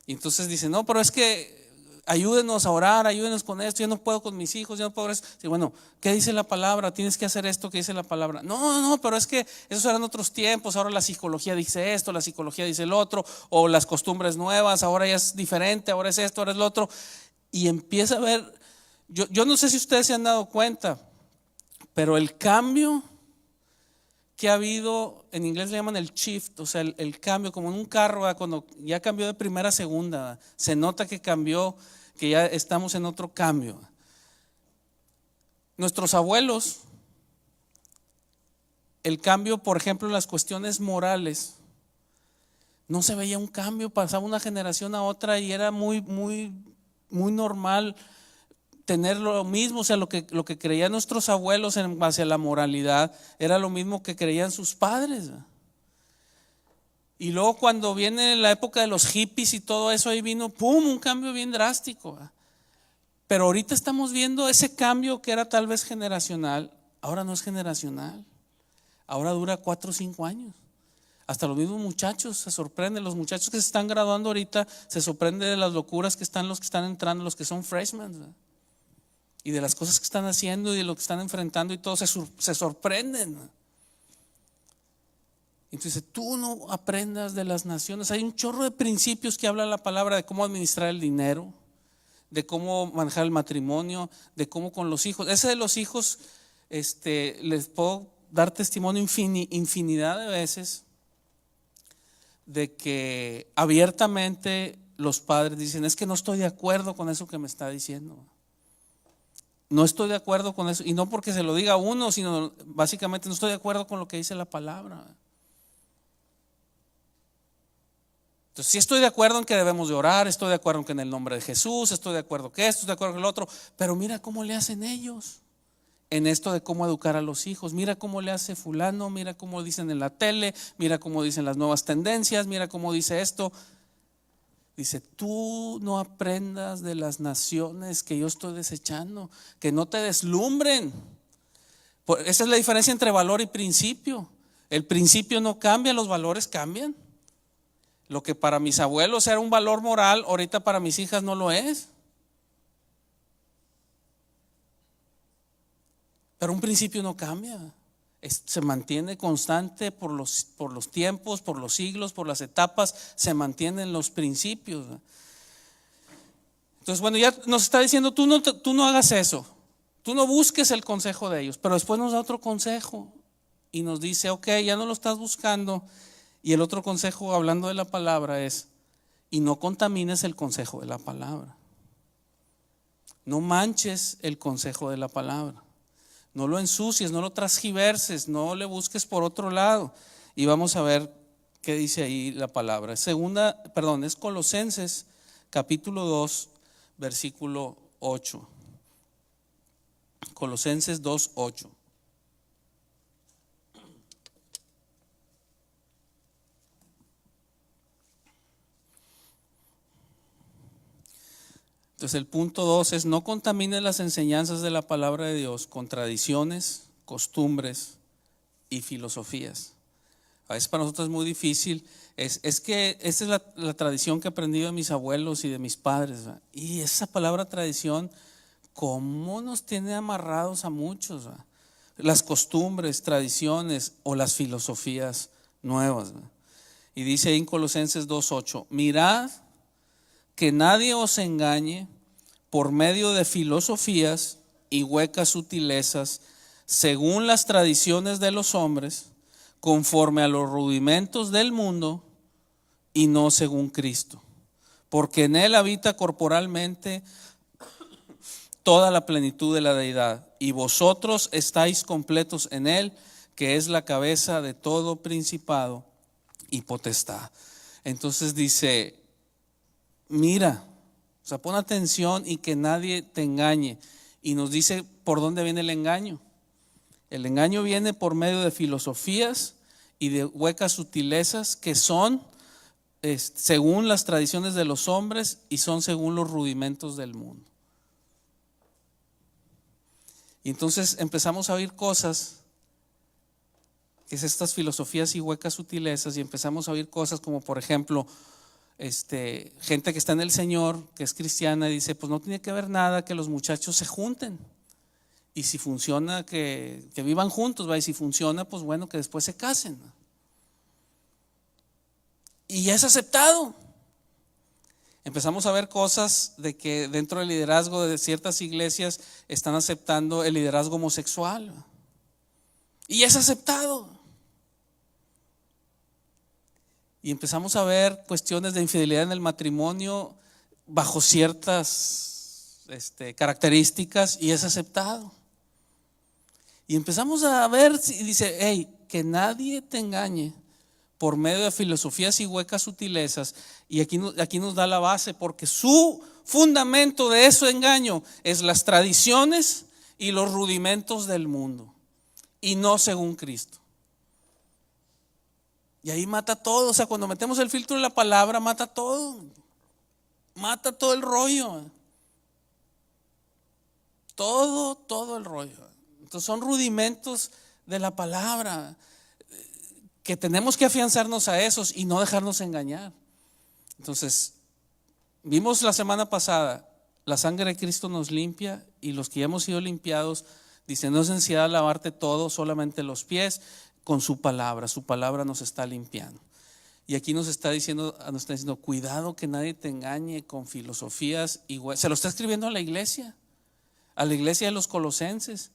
Y entonces dicen, no, pero es que ayúdenos a orar, ayúdenos con esto, yo no puedo con mis hijos, yo no puedo. Sí, bueno, ¿qué dice la palabra? Tienes que hacer esto que dice la palabra. No, pero es que esos eran otros tiempos, ahora la psicología dice esto, la psicología dice el otro, o las costumbres nuevas, ahora ya es diferente, ahora es esto, ahora es lo otro. Y empieza a ver, yo no sé si ustedes se han dado cuenta, pero el cambio que ha habido, en inglés le llaman el shift, o sea, el cambio, como en un carro, cuando ya cambió de primera a segunda, se nota que cambió, que ya estamos en otro cambio. Nuestros abuelos, el cambio, por ejemplo, en las cuestiones morales, no se veía un cambio, pasaba una generación a otra y era muy normal tener lo mismo, o sea, lo que creían nuestros abuelos en base a la moralidad era lo mismo que creían sus padres. Y luego cuando viene la época de los hippies y todo eso, ahí vino, ¡pum!, un cambio bien drástico. Pero ahorita estamos viendo ese cambio que era tal vez generacional, ahora no es generacional, ahora dura 4 o 5 años. Hasta los mismos muchachos se sorprenden, los muchachos que se están graduando ahorita se sorprenden de las locuras que están los que están entrando, los que son freshmen, y de las cosas que están haciendo y de lo que están enfrentando y todo, se sorprenden. Entonces tú no aprendas de las naciones. Hay un chorro de principios que habla la palabra de cómo administrar el dinero, de cómo manejar el matrimonio, de cómo con los hijos. Ese de los hijos, les puedo dar testimonio infinidad de veces de que abiertamente los padres dicen, es que no estoy de acuerdo con eso que me está diciendo. No estoy de acuerdo con eso, y no porque se lo diga a uno, sino básicamente no estoy de acuerdo con lo que dice la palabra. Entonces sí estoy de acuerdo en que debemos de orar, estoy de acuerdo en que en el nombre de Jesús, estoy de acuerdo que esto, estoy de acuerdo con el otro, pero mira cómo le hacen ellos en esto de cómo educar a los hijos. Mira cómo le hace fulano, mira cómo dicen en la tele, mira cómo dicen las nuevas tendencias, mira cómo dice esto. Dice, tú no aprendas de las naciones que yo estoy desechando, que no te deslumbren. Esa es la diferencia entre valor y principio. El principio no cambia, los valores cambian. Lo que para mis abuelos era un valor moral, ahorita para mis hijas no lo es. Pero un principio no cambia. Se mantiene constante por los tiempos, por los siglos, por las etapas, se mantienen los principios. Entonces, bueno, ya nos está diciendo, tú no hagas eso, tú no busques el consejo de ellos, pero después nos da otro consejo. y nos dice, ok, ya no lo estás buscando. Y el otro consejo, hablando de la palabra, es, y no contamines el consejo de la palabra. No manches el consejo de la palabra. No lo ensucies, no lo transgiverses, no le busques por otro lado. Y vamos a ver qué dice ahí la palabra. Es Colosenses capítulo 2, versículo 8. Colosenses 2, 8. Entonces el punto 2 es: no contamines las enseñanzas de la palabra de Dios con tradiciones, costumbres y filosofías. A veces para nosotros es muy difícil. Es que esta es la tradición que he aprendido de mis abuelos y de mis padres, ¿verdad? Y esa palabra tradición, ¿cómo nos tiene amarrados a muchos, ¿verdad? Las costumbres, tradiciones o las filosofías nuevas, ¿verdad? Y dice ahí en Colosenses 2:8: mirad que nadie os engañe por medio de filosofías y huecas sutilezas, según las tradiciones de los hombres, conforme a los rudimentos del mundo y no según Cristo, porque en él habita corporalmente toda la plenitud de la deidad, y vosotros estáis completos en él, que es la cabeza de todo principado y potestad. Entonces dice, mira, o sea, pon atención y que nadie te engañe. Y nos dice por dónde viene el engaño. El engaño viene por medio de filosofías y de huecas sutilezas que son según las tradiciones de los hombres y son según los rudimentos del mundo. Y entonces empezamos a oír cosas, que es estas filosofías y huecas sutilezas, y empezamos a oír cosas como, por ejemplo, gente que está en el Señor, que es cristiana, y dice, pues no tiene que ver nada que los muchachos se junten. Y si funciona, que vivan juntos, ¿va? Y si funciona, pues bueno, que después se casen. Y ya es aceptado. Empezamos a ver cosas de que dentro del liderazgo de ciertas iglesias están aceptando el liderazgo homosexual. Y es aceptado. Y empezamos a ver cuestiones de infidelidad en el matrimonio bajo ciertas características y es aceptado. Y empezamos a ver y dice, hey, que nadie te engañe por medio de filosofías y huecas sutilezas. Y aquí nos da la base, porque su fundamento de ese engaño es las tradiciones y los rudimentos del mundo y no según Cristo. Y ahí mata todo. O sea, cuando metemos el filtro de la palabra, mata todo. Mata todo el rollo. Todo el rollo. Entonces son rudimentos de la palabra, que tenemos que afianzarnos a esos y no dejarnos engañar. Entonces, vimos la semana pasada, la sangre de Cristo nos limpia, y los que ya hemos sido limpiados, dice, no es necesidad lavarte todo, solamente los pies, con su palabra nos está limpiando. Y aquí nos está diciendo, cuidado que nadie te engañe con filosofías y se lo está escribiendo a la iglesia de los Colosenses.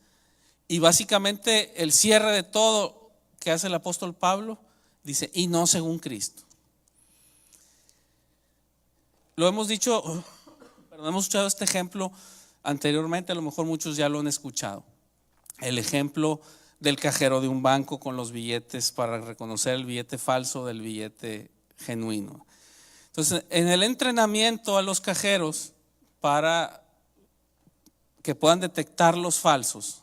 Y básicamente el cierre de todo que hace el apóstol Pablo, dice, y no según Cristo. Lo hemos dicho, pero hemos escuchado este ejemplo anteriormente, a lo mejor muchos ya lo han escuchado. El ejemplo del cajero de un banco con los billetes para reconocer el billete falso del billete genuino. Entonces, en el entrenamiento a los cajeros para que puedan detectar los falsos,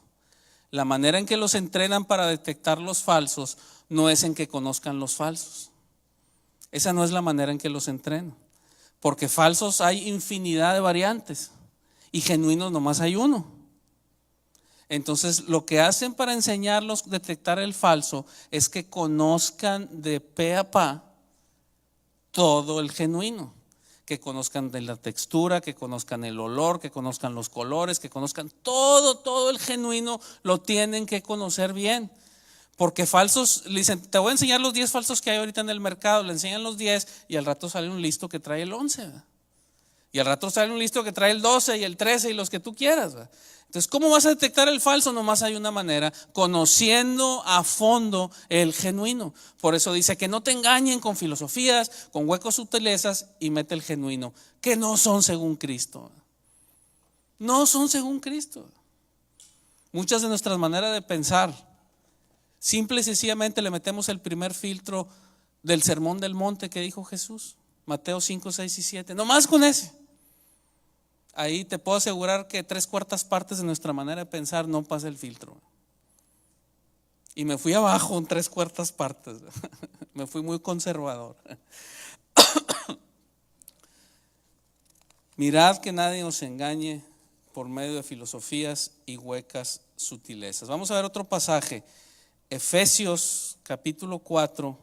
la manera en que los entrenan para detectar los falsos no es en que conozcan los falsos. Esa no es la manera en que los entrenan, porque falsos hay infinidad de variantes y genuinos nomás hay uno. Entonces, lo que hacen para enseñarlos a detectar el falso es que conozcan de pe a pa todo el genuino, que conozcan de la textura, que conozcan el olor, que conozcan los colores, que conozcan todo el genuino, lo tienen que conocer bien. Porque falsos, le dicen, te voy a enseñar los 10 falsos que hay ahorita en el mercado, le enseñan los 10 y al rato sale un listo que trae el 11, ¿verdad? Y al rato sale un listo que trae el 12 y el 13 y los que tú quieras, ¿verdad? Entonces, ¿cómo vas a detectar el falso? Nomás hay una manera: conociendo a fondo el genuino. Por eso dice que no te engañen con filosofías, con huecos sutilezas, y mete el genuino, que no son según Cristo. No son según Cristo. Muchas de nuestras maneras de pensar, simple y sencillamente le metemos el primer filtro del sermón del monte que dijo Jesús, Mateo 5, 6 y 7. Nomás con ese. Ahí te puedo asegurar que 3/4 partes de nuestra manera de pensar no pasa el filtro. Y me fui abajo en 3/4 partes. Me fui muy conservador. Mirad que nadie os engañe por medio de filosofías y huecas sutilezas. Vamos a ver otro pasaje. Efesios capítulo 4,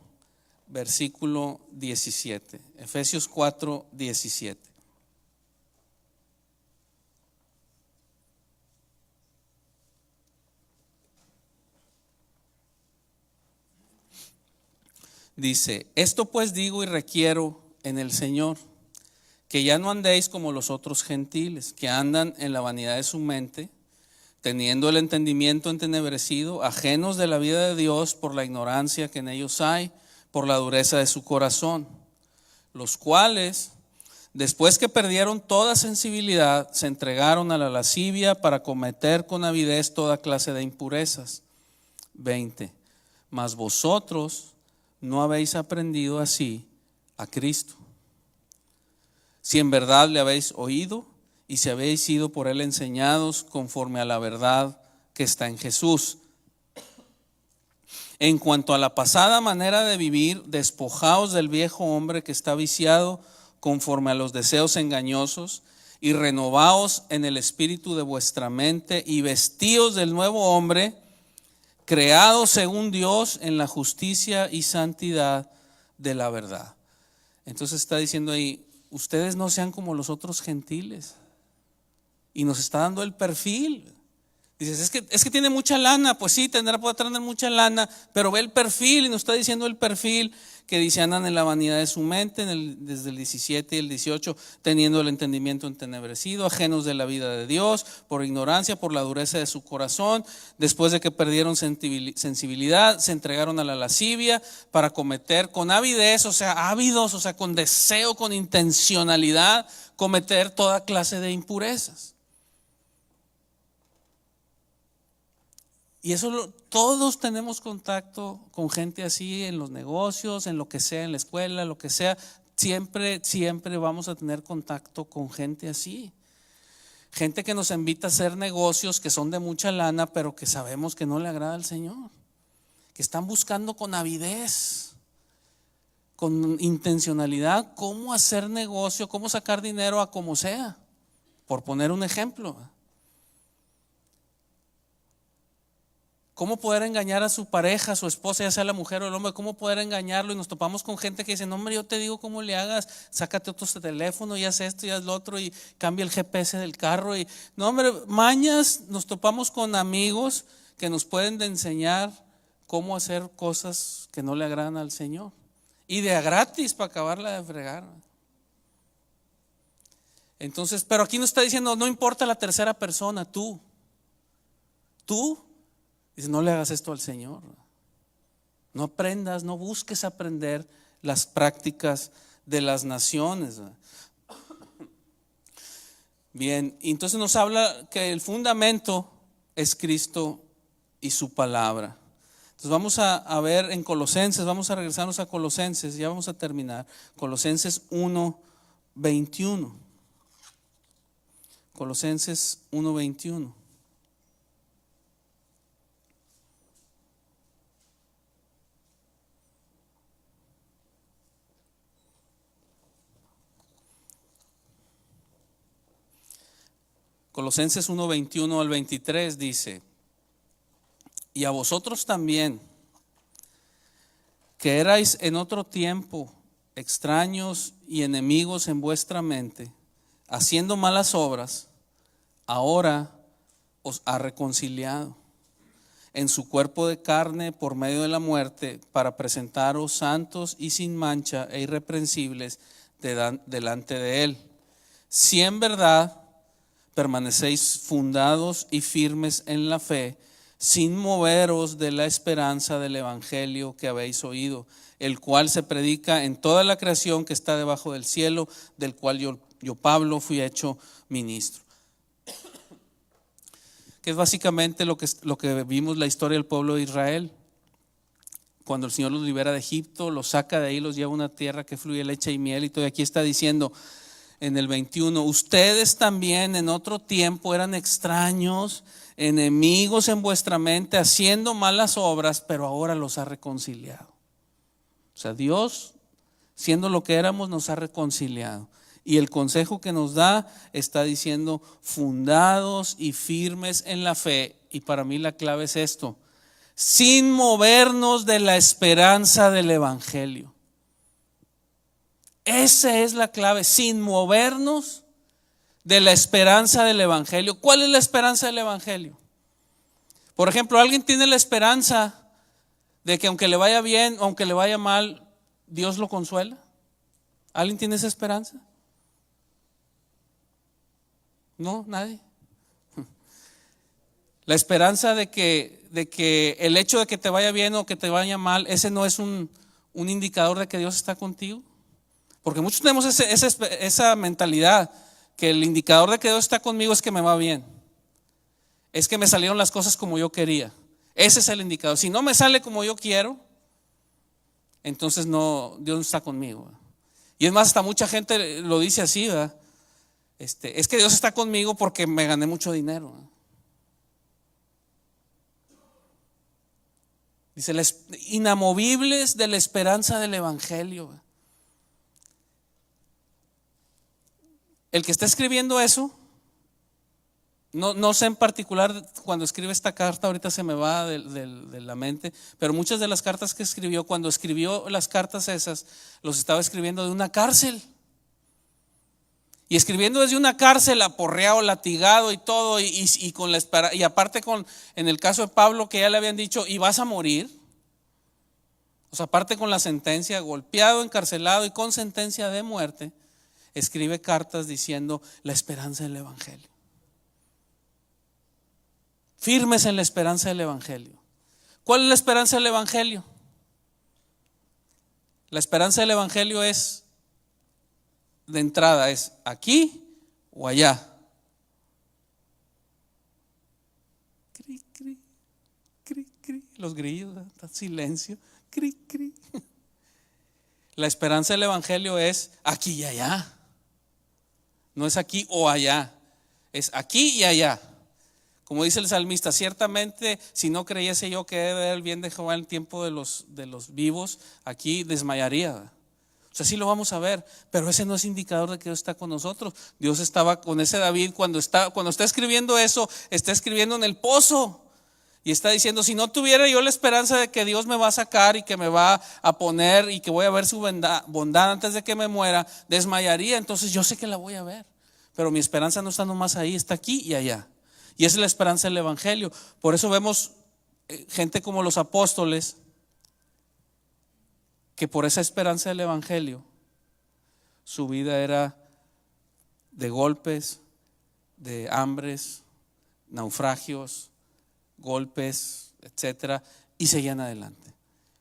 versículo 17. Efesios 4, 17. Dice: esto pues digo y requiero en el Señor, que ya no andéis como los otros gentiles, que andan en la vanidad de su mente, teniendo el entendimiento entenebrecido, ajenos de la vida de Dios por la ignorancia que en ellos hay, por la dureza de su corazón, los cuales, después que perdieron toda sensibilidad, se entregaron a la lascivia para cometer con avidez toda clase de impurezas. 20. Mas vosotros no habéis aprendido así a Cristo, si en verdad le habéis oído y si habéis sido por él enseñados conforme a la verdad que está en Jesús. En cuanto a la pasada manera de vivir, despojaos del viejo hombre que está viciado conforme a los deseos engañosos, y renovaos en el espíritu de vuestra mente, y vestíos del nuevo hombre, creado según Dios en la justicia y santidad de la verdad. Entonces está diciendo ahí: ustedes no sean como los otros gentiles. Y nos está dando el perfil. Dices: es que tiene mucha lana. Pues sí, puede tener mucha lana, pero ve el perfil, y nos está diciendo el perfil que dice: andan en la vanidad de su mente, desde el 17 y el 18, teniendo el entendimiento entenebrecido, ajenos de la vida de Dios, por ignorancia, por la dureza de su corazón, después de que perdieron sensibilidad, se entregaron a la lascivia para cometer con avidez, o sea, ávidos, o sea, con deseo, con intencionalidad, cometer toda clase de impurezas. Y eso todos tenemos contacto con gente así en los negocios, en lo que sea, en la escuela, lo que sea. Siempre vamos a tener contacto con gente así. Gente que nos invita a hacer negocios que son de mucha lana, pero que sabemos que no le agrada al Señor. Que están buscando con avidez, con intencionalidad, cómo hacer negocio, cómo sacar dinero a como sea. Por poner un ejemplo. ¿Cómo poder engañar a su pareja, a su esposa, ya sea la mujer o el hombre? ¿Cómo poder engañarlo? Y nos topamos con gente que dice: no, hombre, yo te digo cómo le hagas, sácate otro teléfono y haz esto y haz lo otro y cambia el GPS del carro. Y no, hombre, mañas. Nos topamos con amigos que nos pueden enseñar cómo hacer cosas que no le agradan al Señor. Y de a gratis para acabarla de fregar. Entonces, pero aquí nos está diciendo: no importa la tercera persona, tú. Dice: no le hagas esto al Señor. No aprendas, no busques aprender las prácticas de las naciones. Bien, entonces nos habla que el fundamento es Cristo y su palabra. Entonces vamos a ver en Colosenses, vamos a regresarnos a Colosenses, ya vamos a terminar. Colosenses 1, 21. Colosenses 1, 21. Colosenses 1, 21 al 23 dice: y a vosotros también, que erais en otro tiempo extraños y enemigos en vuestra mente, haciendo malas obras, ahora os ha reconciliado en su cuerpo de carne por medio de la muerte, para presentaros santos y sin mancha e irreprensibles delante de él. Si en verdad permanecéis fundados y firmes en la fe, sin moveros de la esperanza del evangelio que habéis oído, el cual se predica en toda la creación que está debajo del cielo, del cual yo Pablo fui hecho ministro. Que es básicamente lo que vimos la historia del pueblo de Israel. Cuando el Señor los libera de Egipto, los saca de ahí, los lleva a una tierra que fluye leche y miel, y todo. Aquí está diciendo en el 21, ustedes también en otro tiempo eran extraños, enemigos en vuestra mente, haciendo malas obras, pero ahora los ha reconciliado. O sea, Dios, siendo lo que éramos, nos ha reconciliado. Y el consejo que nos da está diciendo fundados y firmes en la fe. Y para mí la clave es esto: sin movernos de la esperanza del evangelio. Esa es la clave, sin movernos de la esperanza del evangelio. ¿Cuál es la esperanza del evangelio? Por ejemplo, ¿alguien tiene la esperanza de que aunque le vaya bien, aunque le vaya mal, Dios lo consuela? ¿Alguien tiene esa esperanza? No, nadie. La esperanza de que el hecho de que te vaya bien o que te vaya mal, ese no es un indicador de que Dios está contigo. Porque muchos tenemos esa mentalidad, que el indicador de que Dios está conmigo es que me va bien, es que me salieron las cosas como yo quería. Ese es el indicador. Si no me sale como yo quiero, entonces no, Dios no está conmigo. Y es más, hasta mucha gente lo dice así, ¿verdad? Es que Dios está conmigo porque me gané mucho dinero. Dice, inamovibles de la esperanza del evangelio. El que está escribiendo eso, no sé en particular cuando escribe esta carta, ahorita se me va de la mente, pero muchas de las cartas que escribió, cuando escribió las cartas esas, los estaba escribiendo de una cárcel. Y escribiendo desde una cárcel, aporreado, latigado y todo, y aparte en el caso de Pablo, que ya le habían dicho, y vas a morir. O sea, aparte con la sentencia, golpeado, encarcelado y con sentencia de muerte, escribe cartas diciendo la esperanza del evangelio. Firmes en la esperanza del evangelio. ¿Cuál es la esperanza del evangelio? La esperanza del evangelio es, de entrada, es aquí o allá. Cri, cri, cri, cri. Los grillos, está silencio. Cri, cri. La esperanza del evangelio es aquí y allá. No es aquí o allá, es aquí y allá. Como dice el salmista, ciertamente si no creyese yo que he de ver el bien de Jehová en el tiempo de los vivos, aquí desmayaría. O sea, sí lo vamos a ver, pero ese no es indicador de que Dios está con nosotros. Dios estaba con ese David cuando está escribiendo eso, está escribiendo en el pozo. Y está diciendo, si no tuviera yo la esperanza de que Dios me va a sacar y que me va a poner y que voy a ver su bondad antes de que me muera, desmayaría. Entonces yo sé que la voy a ver, pero mi esperanza no está nomás ahí, está aquí y allá. Y esa es la esperanza del evangelio. Por eso vemos gente como los apóstoles, que por esa esperanza del evangelio, su vida era de golpes, de hambres, naufragios, golpes, etcétera, y seguían adelante.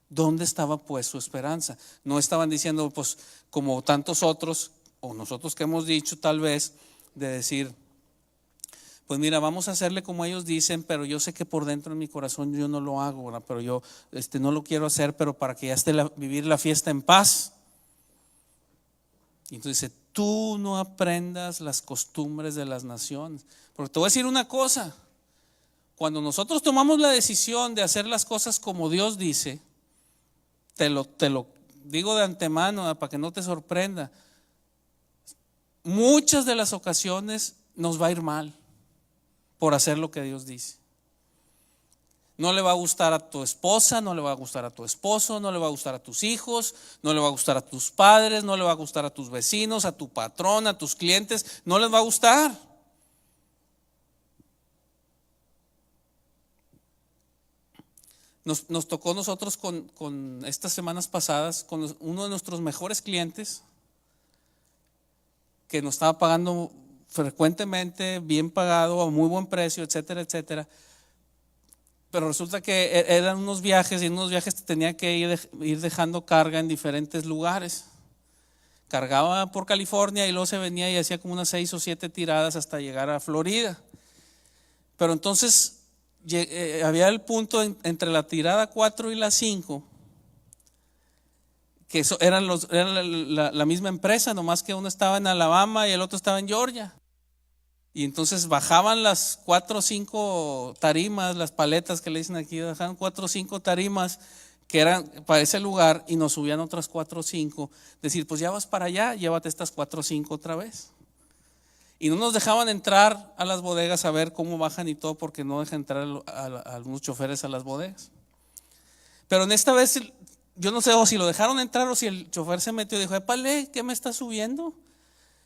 ¿Dónde estaba pues su esperanza? No estaban diciendo, pues, como tantos otros, o nosotros que hemos dicho tal vez, de decir, pues mira, vamos a hacerle como ellos dicen, pero yo sé que por dentro en mi corazón yo no lo hago, ¿verdad? Pero yo no lo quiero hacer, pero para que ya esté vivir la fiesta en paz. Y entonces dice, tú no aprendas las costumbres de las naciones. Porque te voy a decir una cosa, cuando nosotros tomamos la decisión de hacer las cosas como Dios dice, te lo digo de antemano, ¿verdad? Para que no te sorprenda, muchas de las ocasiones nos va a ir mal por hacer lo que Dios dice. No le va a gustar a tu esposa, no le va a gustar a tu esposo, no le va a gustar a tus hijos, no le va a gustar a tus padres, no le va a gustar a tus vecinos, a tu patrón, a tus clientes, no les va a gustar. Nos tocó nosotros con estas semanas pasadas, con uno de nuestros mejores clientes, que nos estaba pagando frecuentemente, bien pagado, a muy buen precio, etcétera, etcétera. Pero resulta que eran unos viajes, y en unos viajes te tenía que ir dejando carga en diferentes lugares. Cargaba por California y luego se venía y hacía como unas 6 o 7 tiradas hasta llegar a Florida. Pero entonces había el punto entre la tirada 4 y la 5, que eran la misma empresa, nomás que uno estaba en Alabama y el otro estaba en Georgia. Y entonces bajaban las 4 o 5 tarimas, las paletas que le dicen aquí, bajaban 4 o 5 tarimas que eran para ese lugar y nos subían otras 4 o 5. Decir, pues ya vas para allá, llévate estas 4 o 5 otra vez. Y no nos dejaban entrar a las bodegas a ver cómo bajan y todo, porque no dejan entrar a algunos choferes a las bodegas. Pero en esta vez, yo no sé o si lo dejaron entrar o si el chofer se metió y dijo, épale, ¿qué me está subiendo?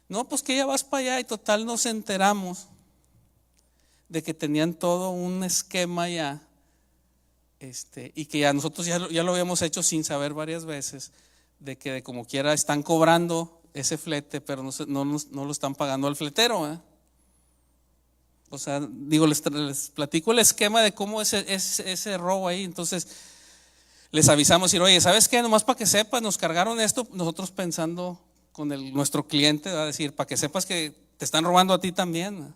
No, pues que ya vas para allá. Y total nos enteramos de que tenían todo un esquema ya, y que ya nosotros ya lo habíamos hecho sin saber varias veces, de que de como quiera están cobrando ese flete, pero no lo están pagando al fletero, ¿eh? O sea, digo, les platico el esquema de cómo es ese robo ahí. Entonces les avisamos, decir, oye, ¿sabes qué? Nomás para que sepas, nos cargaron esto, nosotros pensando con nuestro cliente, va a decir, para que sepas que te están robando a ti también, ¿eh?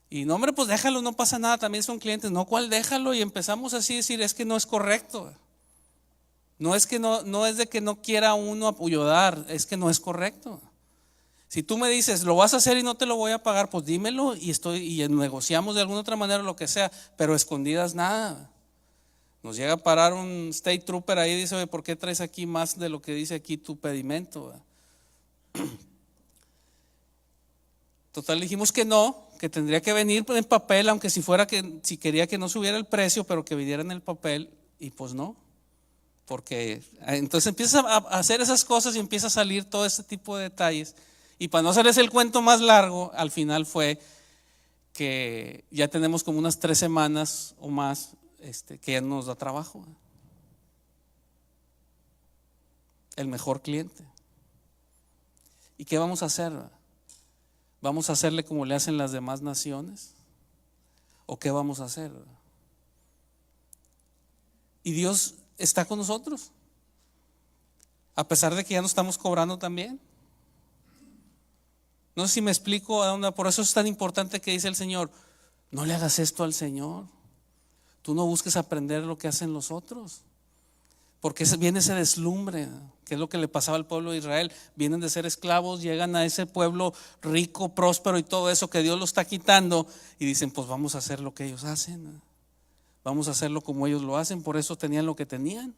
Y no, hombre, pues déjalo, no pasa nada, también son clientes. No, ¿cuál déjalo? Y empezamos así a decir, es que no es correcto. No es de que no quiera uno ayudar, es que no es correcto. Si tú me dices, lo vas a hacer y no te lo voy a pagar, pues dímelo y negociamos de alguna otra manera lo que sea, pero escondidas nada. Nos llega a parar un state trooper ahí y dice, oye, ¿por qué traes aquí más de lo que dice aquí tu pedimento? Total, dijimos que no, que tendría que venir en papel, aunque si quería que no subiera el precio, pero que viniera en el papel, y pues no. Porque entonces empiezas a hacer esas cosas y empieza a salir todo ese tipo de detalles. Y para no hacerles el cuento más largo, al final fue que ya tenemos como unas 3 semanas o más que ya nos da trabajo. El mejor cliente. ¿Y qué vamos a hacer? ¿Vamos a hacerle como le hacen las demás naciones? ¿O qué vamos a hacer? Y Dios está con nosotros, a pesar de que ya no estamos cobrando también. No sé si me explico a dónde. Por eso es tan importante que dice el Señor, no le hagas esto al Señor. Tú no busques aprender lo que hacen los otros, porque viene ese deslumbre, que es lo que le pasaba al pueblo de Israel. Vienen de ser esclavos, llegan a ese pueblo rico, próspero y todo eso que Dios lo está quitando, y dicen, pues vamos a hacer lo que ellos hacen, vamos a hacerlo como ellos lo hacen. Por eso tenían lo que tenían.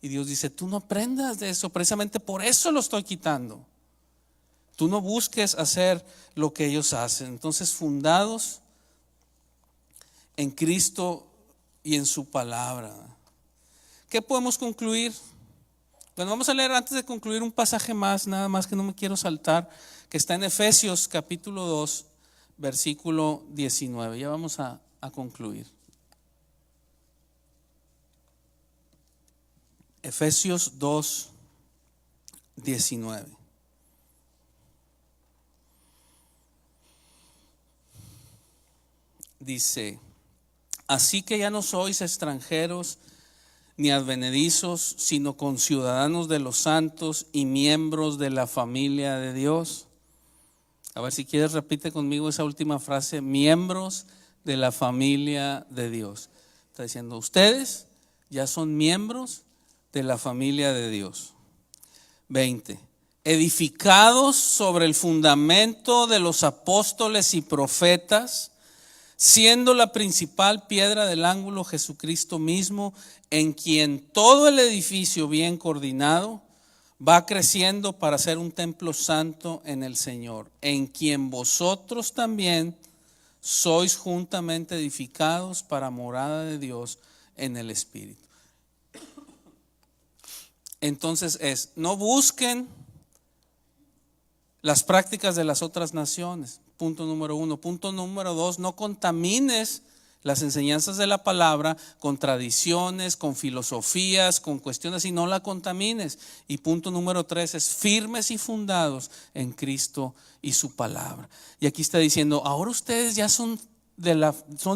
Y Dios dice, tú no aprendas de eso, precisamente por eso lo estoy quitando. Tú no busques hacer lo que ellos hacen. Entonces, fundados en Cristo y en su palabra. ¿Qué podemos concluir? Bueno, vamos a leer antes de concluir un pasaje más, nada más que no me quiero saltar, que está en Efesios capítulo 2, versículo 19. Ya vamos a concluir. Efesios 2, 19. Dice, así que ya no sois extranjeros ni advenedizos, sino conciudadanos de los santos y miembros de la familia de Dios. A ver, si quieres, repite conmigo esa última frase, miembros de la familia de Dios. Está diciendo, ustedes ya son miembros de la familia de Dios. 20. Edificados sobre el fundamento de los apóstoles y profetas, siendo la principal piedra del ángulo Jesucristo mismo, en quien todo el edificio bien coordinado va creciendo para ser un templo santo en el Señor, en quien vosotros también sois juntamente edificados para morada de Dios en el Espíritu. Entonces no busquen las prácticas de las otras naciones. Punto número 1. Punto número 2, no contamines las enseñanzas de la palabra con tradiciones, con filosofías, con cuestiones, y no la contamines. Y punto número 3 es firmes y fundados en Cristo y su palabra. Y aquí está diciendo, ahora ustedes ya son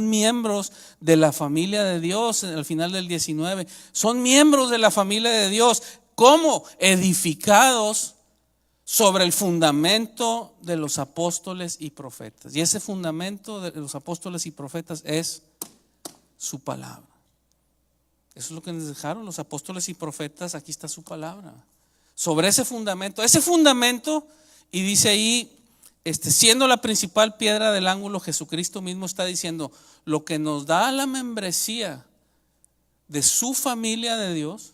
miembros de la familia de Dios. Al final del 19, son miembros de la familia de Dios. ¿Cómo? Edificados sobre el fundamento de los apóstoles y profetas. Y ese fundamento de los apóstoles y profetas es su palabra. Eso es lo que nos dejaron los apóstoles y profetas. Aquí está su palabra. Sobre ese fundamento, y dice ahí, siendo la principal piedra del ángulo, Jesucristo mismo está diciendo, lo que nos da la membresía de su familia de Dios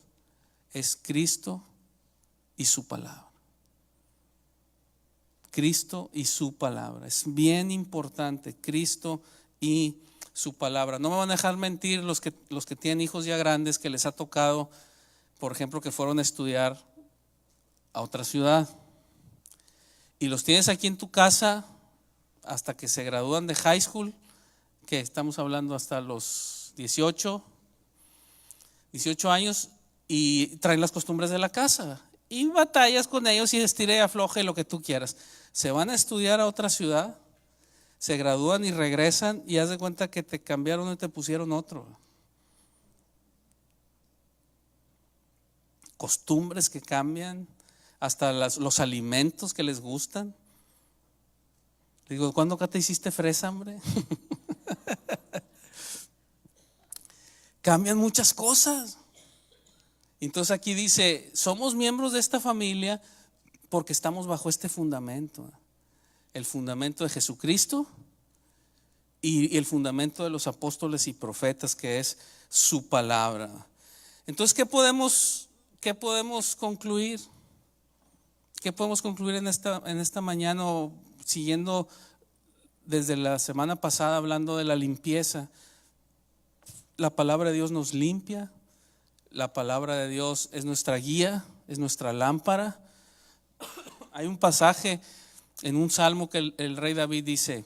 es Cristo y su palabra. Cristo y su palabra. Es bien importante, Cristo y su palabra. No me van a dejar mentir los que tienen hijos ya grandes, que les ha tocado, por ejemplo, que fueron a estudiar a otra ciudad. Y los tienes aquí en tu casa hasta que se gradúan de high school, que estamos hablando hasta los 18 años, y traen las costumbres de la casa. Y batallas con ellos y estira y afloja y lo que tú quieras. Se van a estudiar a otra ciudad, se gradúan y regresan, y haz de cuenta que te cambiaron y te pusieron otro. Costumbres que cambian, hasta los alimentos que les gustan. Digo, ¿cuándo acá te hiciste fresa, hombre? Cambian muchas cosas. Entonces aquí dice, somos miembros de esta familia porque estamos bajo este fundamento. El fundamento de Jesucristo y el fundamento de los apóstoles y profetas, que es su palabra. Entonces, ¿qué podemos concluir? ¿Qué podemos concluir en esta mañana, siguiendo desde la semana pasada hablando de la limpieza? La palabra de Dios nos limpia. La palabra de Dios es nuestra guía, es nuestra lámpara. Hay un pasaje en un salmo que el rey David dice,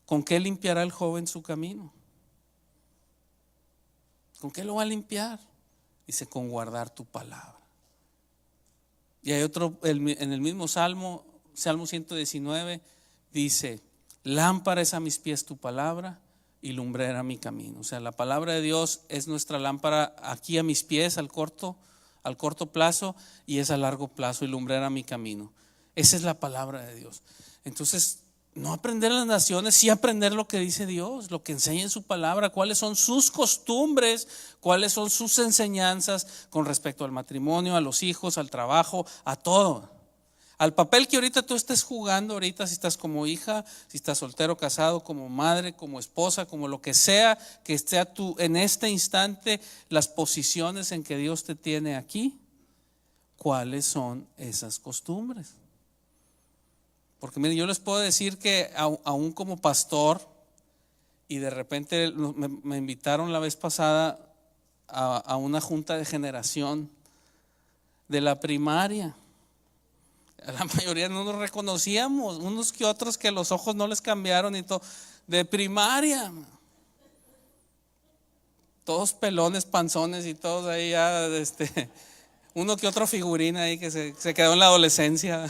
¿con qué limpiará el joven su camino? ¿Con qué lo va a limpiar? Dice, con guardar tu palabra. Y hay otro, en el mismo Salmo 119, dice, lámpara es a mis pies tu palabra y lumbrera mi camino. O sea, la palabra de Dios es nuestra lámpara aquí a mis pies al corto plazo, y es a largo plazo y lumbrera mi camino. Esa es la palabra de Dios. Entonces, no aprender las naciones, sí aprender lo que dice Dios, lo que enseña en su palabra, cuáles son sus costumbres, cuáles son sus enseñanzas con respecto al matrimonio, a los hijos, al trabajo, a todo. Al papel que ahorita tú estés jugando, ahorita si estás como hija, si estás soltero, casado, como madre, como esposa, como lo que sea tú en este instante, las posiciones en que Dios te tiene aquí, ¿cuáles son esas costumbres? Porque miren, yo les puedo decir que aún como pastor, y de repente me invitaron la vez pasada a una junta de generación de la primaria. La mayoría no nos reconocíamos, unos que otros que los ojos no les cambiaron y todo, de primaria. Todos pelones, panzones y todos ahí ya, uno que otro figurín ahí que se quedó en la adolescencia.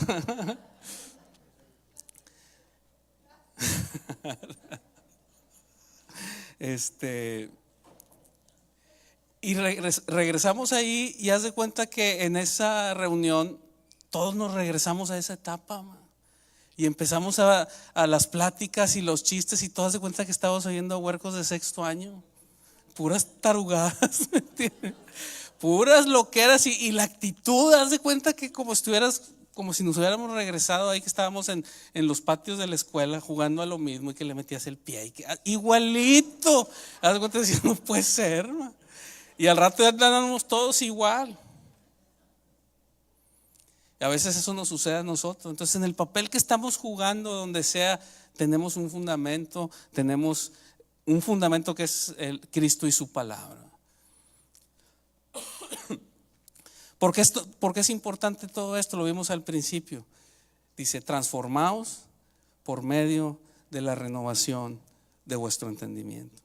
Y regresamos ahí, y haz de cuenta que en esa reunión todos nos regresamos a esa etapa, man. Y empezamos a las pláticas y los chistes, y todos haz de cuenta que estábamos oyendo a huercos de sexto año, puras tarugadas, ¿me entiendes? Puras loqueras, y la actitud, haz de cuenta que como si nos hubiéramos regresado ahí, que estábamos en los patios de la escuela jugando a lo mismo, y que le metías el pie, igualito. Haz de cuenta que no puede ser, man. Y al rato ya andábamos todos igual. Y a veces eso nos sucede a nosotros. Entonces, en el papel que estamos jugando, donde sea, tenemos un fundamento que es el Cristo y su palabra. ¿Por qué es importante todo esto? Lo vimos al principio. Dice, transformaos por medio de la renovación de vuestro entendimiento.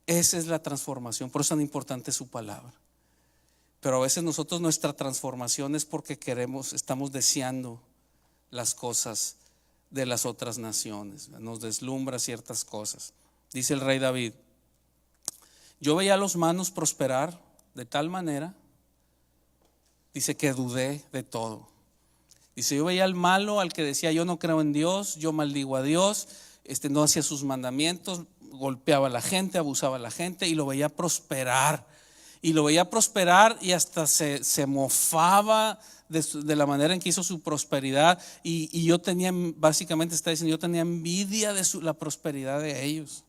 Esa es la transformación, por eso es tan importante su palabra. Pero a veces nosotros nuestra transformación es porque estamos deseando las cosas de las otras naciones, nos deslumbra ciertas cosas. Dice el rey David: yo veía a los manos prosperar de tal manera, dice, que dudé de todo. Dice, yo veía al malo, al que decía yo no creo en Dios, yo maldigo a Dios, no hacía sus mandamientos, golpeaba a la gente, abusaba a la gente, y lo veía prosperar. Y lo veía prosperar y hasta se mofaba de la manera en que hizo su prosperidad. Y yo tenía, básicamente está diciendo, yo tenía envidia de la prosperidad de ellos.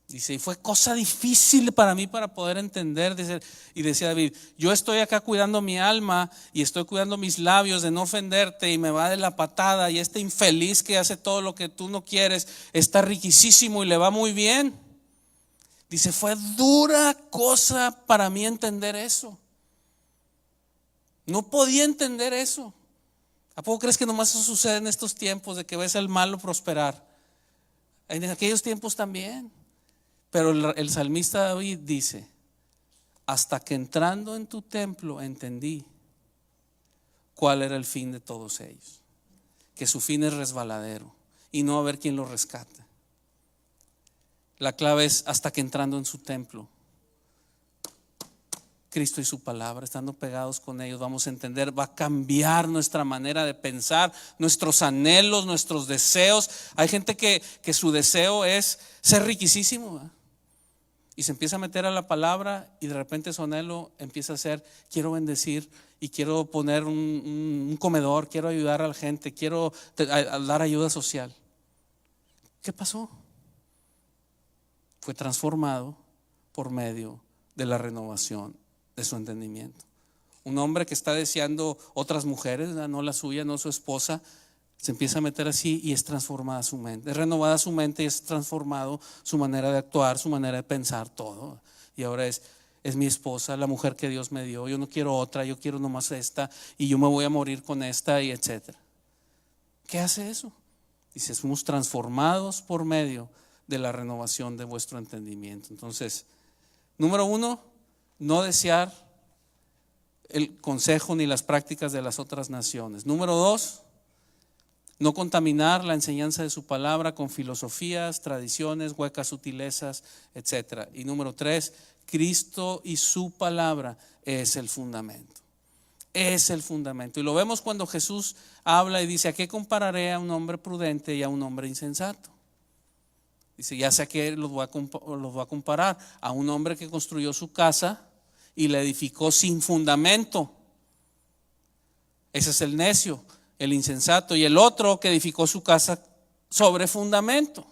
Dice, y fue cosa difícil para mí para poder entender. Dice, y decía David, yo estoy acá cuidando mi alma y estoy cuidando mis labios de no ofenderte, y me va de la patada, y este infeliz que hace todo lo que tú no quieres está riquísimo y le va muy bien. Dice, fue dura cosa para mí entender eso. No podía entender eso. ¿A poco crees que nomás eso sucede en estos tiempos de que ves al malo prosperar? En aquellos tiempos también. Pero el salmista David dice, hasta que entrando en tu templo entendí cuál era el fin de todos ellos, que su fin es resbaladero y no haber quien lo rescate. La clave es hasta que entrando en su templo, Cristo y su palabra, estando pegados con ellos, vamos a entender, va a cambiar nuestra manera de pensar, nuestros anhelos, nuestros deseos. Hay gente que su deseo es ser riquísimo, ¿verdad? Y se empieza a meter a la palabra y de repente su anhelo empieza a ser, quiero bendecir y quiero poner un comedor, quiero ayudar a la gente, quiero dar ayuda social. ¿Qué pasó? Fue transformado por medio de la renovación de su entendimiento. Un hombre que está deseando otras mujeres, no la suya, no su esposa, se empieza a meter así y es transformada su mente. Es renovada su mente y es transformado su manera de actuar, su manera de pensar, todo. Y ahora es mi esposa, la mujer que Dios me dio. Yo no quiero otra, yo quiero nomás esta, y yo me voy a morir con esta, y etcétera. ¿Qué hace eso? Dice, somos transformados por medio de la renovación de vuestro entendimiento. Entonces, número 1, no desear el consejo ni las prácticas de las otras naciones. Número 2, no contaminar la enseñanza de su palabra con filosofías, tradiciones, huecas sutilezas, etc. Y número 3, Cristo y su palabra es el fundamento. Es el fundamento. Y lo vemos cuando Jesús habla y dice, ¿a qué compararé a un hombre prudente y a un hombre insensato? Dice, ya sé a qué los voy a comparar. A un hombre que construyó su casa y la edificó sin fundamento. Ese es el necio, el insensato. Y el otro que edificó su casa sobre fundamento.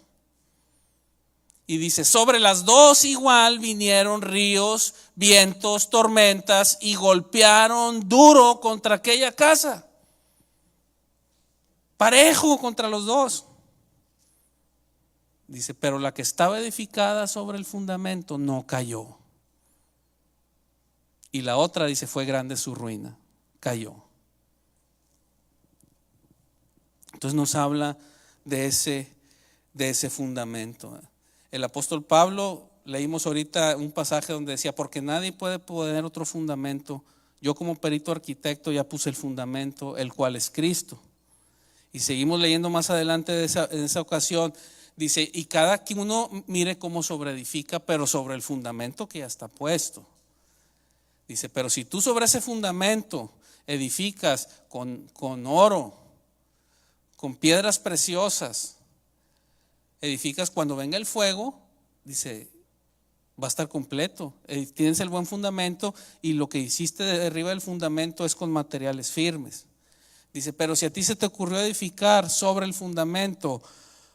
Y dice, sobre las dos igual vinieron ríos, vientos, tormentas y golpearon duro contra aquella casa. Parejo contra los dos. Dice, pero la que estaba edificada sobre el fundamento no cayó. Y la otra, dice, fue grande su ruina, cayó. Entonces nos habla de ese fundamento. El apóstol Pablo, leímos ahorita un pasaje donde decía, porque nadie puede poner otro fundamento. Yo como perito arquitecto ya puse el fundamento, el cual es Cristo. Y seguimos leyendo más adelante en esa ocasión. Dice, y cada uno mire cómo sobreedifica, pero sobre el fundamento que ya está puesto. Dice, pero si tú sobre ese fundamento edificas con oro, con piedras preciosas, edificas, cuando venga el fuego, dice, va a estar completo. Tienes el buen fundamento y lo que hiciste de arriba del fundamento es con materiales firmes. Dice, pero si a ti se te ocurrió edificar sobre el fundamento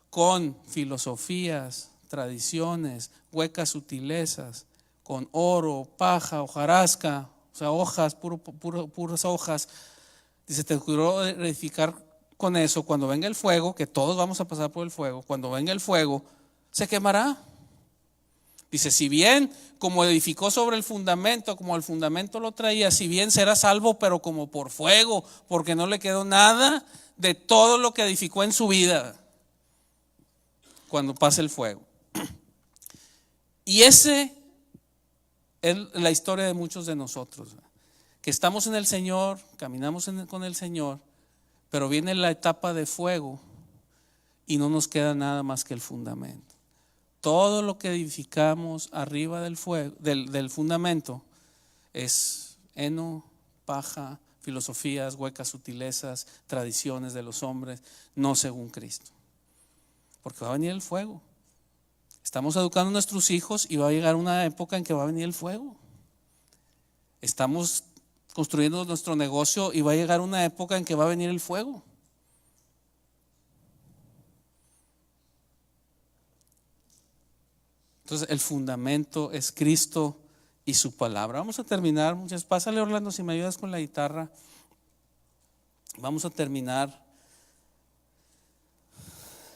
con filosofías, tradiciones, huecas sutilezas, con oro, paja, hojarasca, o sea, hojas, puras hojas, dice, te ocurrió edificar con eso, cuando venga el fuego, que todos vamos a pasar por el fuego, cuando venga el fuego, se quemará. Dice, si bien como edificó sobre el fundamento, como el fundamento lo traía, si bien será salvo, pero como por fuego, porque no le quedó nada de todo lo que edificó en su vida. cuando pasa el fuego. Y ese es la historia de muchos de nosotros, que estamos en el Señor, caminamos con el Señor, pero viene la etapa de fuego y no nos queda nada más que el fundamento. Todo lo que edificamos arriba del fuego, del fundamento, es heno, paja, filosofías, huecas sutilezas, tradiciones de los hombres, no según Cristo. Porque va a venir el fuego. Estamos educando a nuestros hijos y va a llegar una época en que va a venir el fuego. Estamos construyendo nuestro negocio y va a llegar una época en que va a venir el fuego. Entonces el fundamento es Cristo y su palabra. Vamos a terminar, muchas. Pásale, Orlando, si me ayudas con la guitarra. Vamos a terminar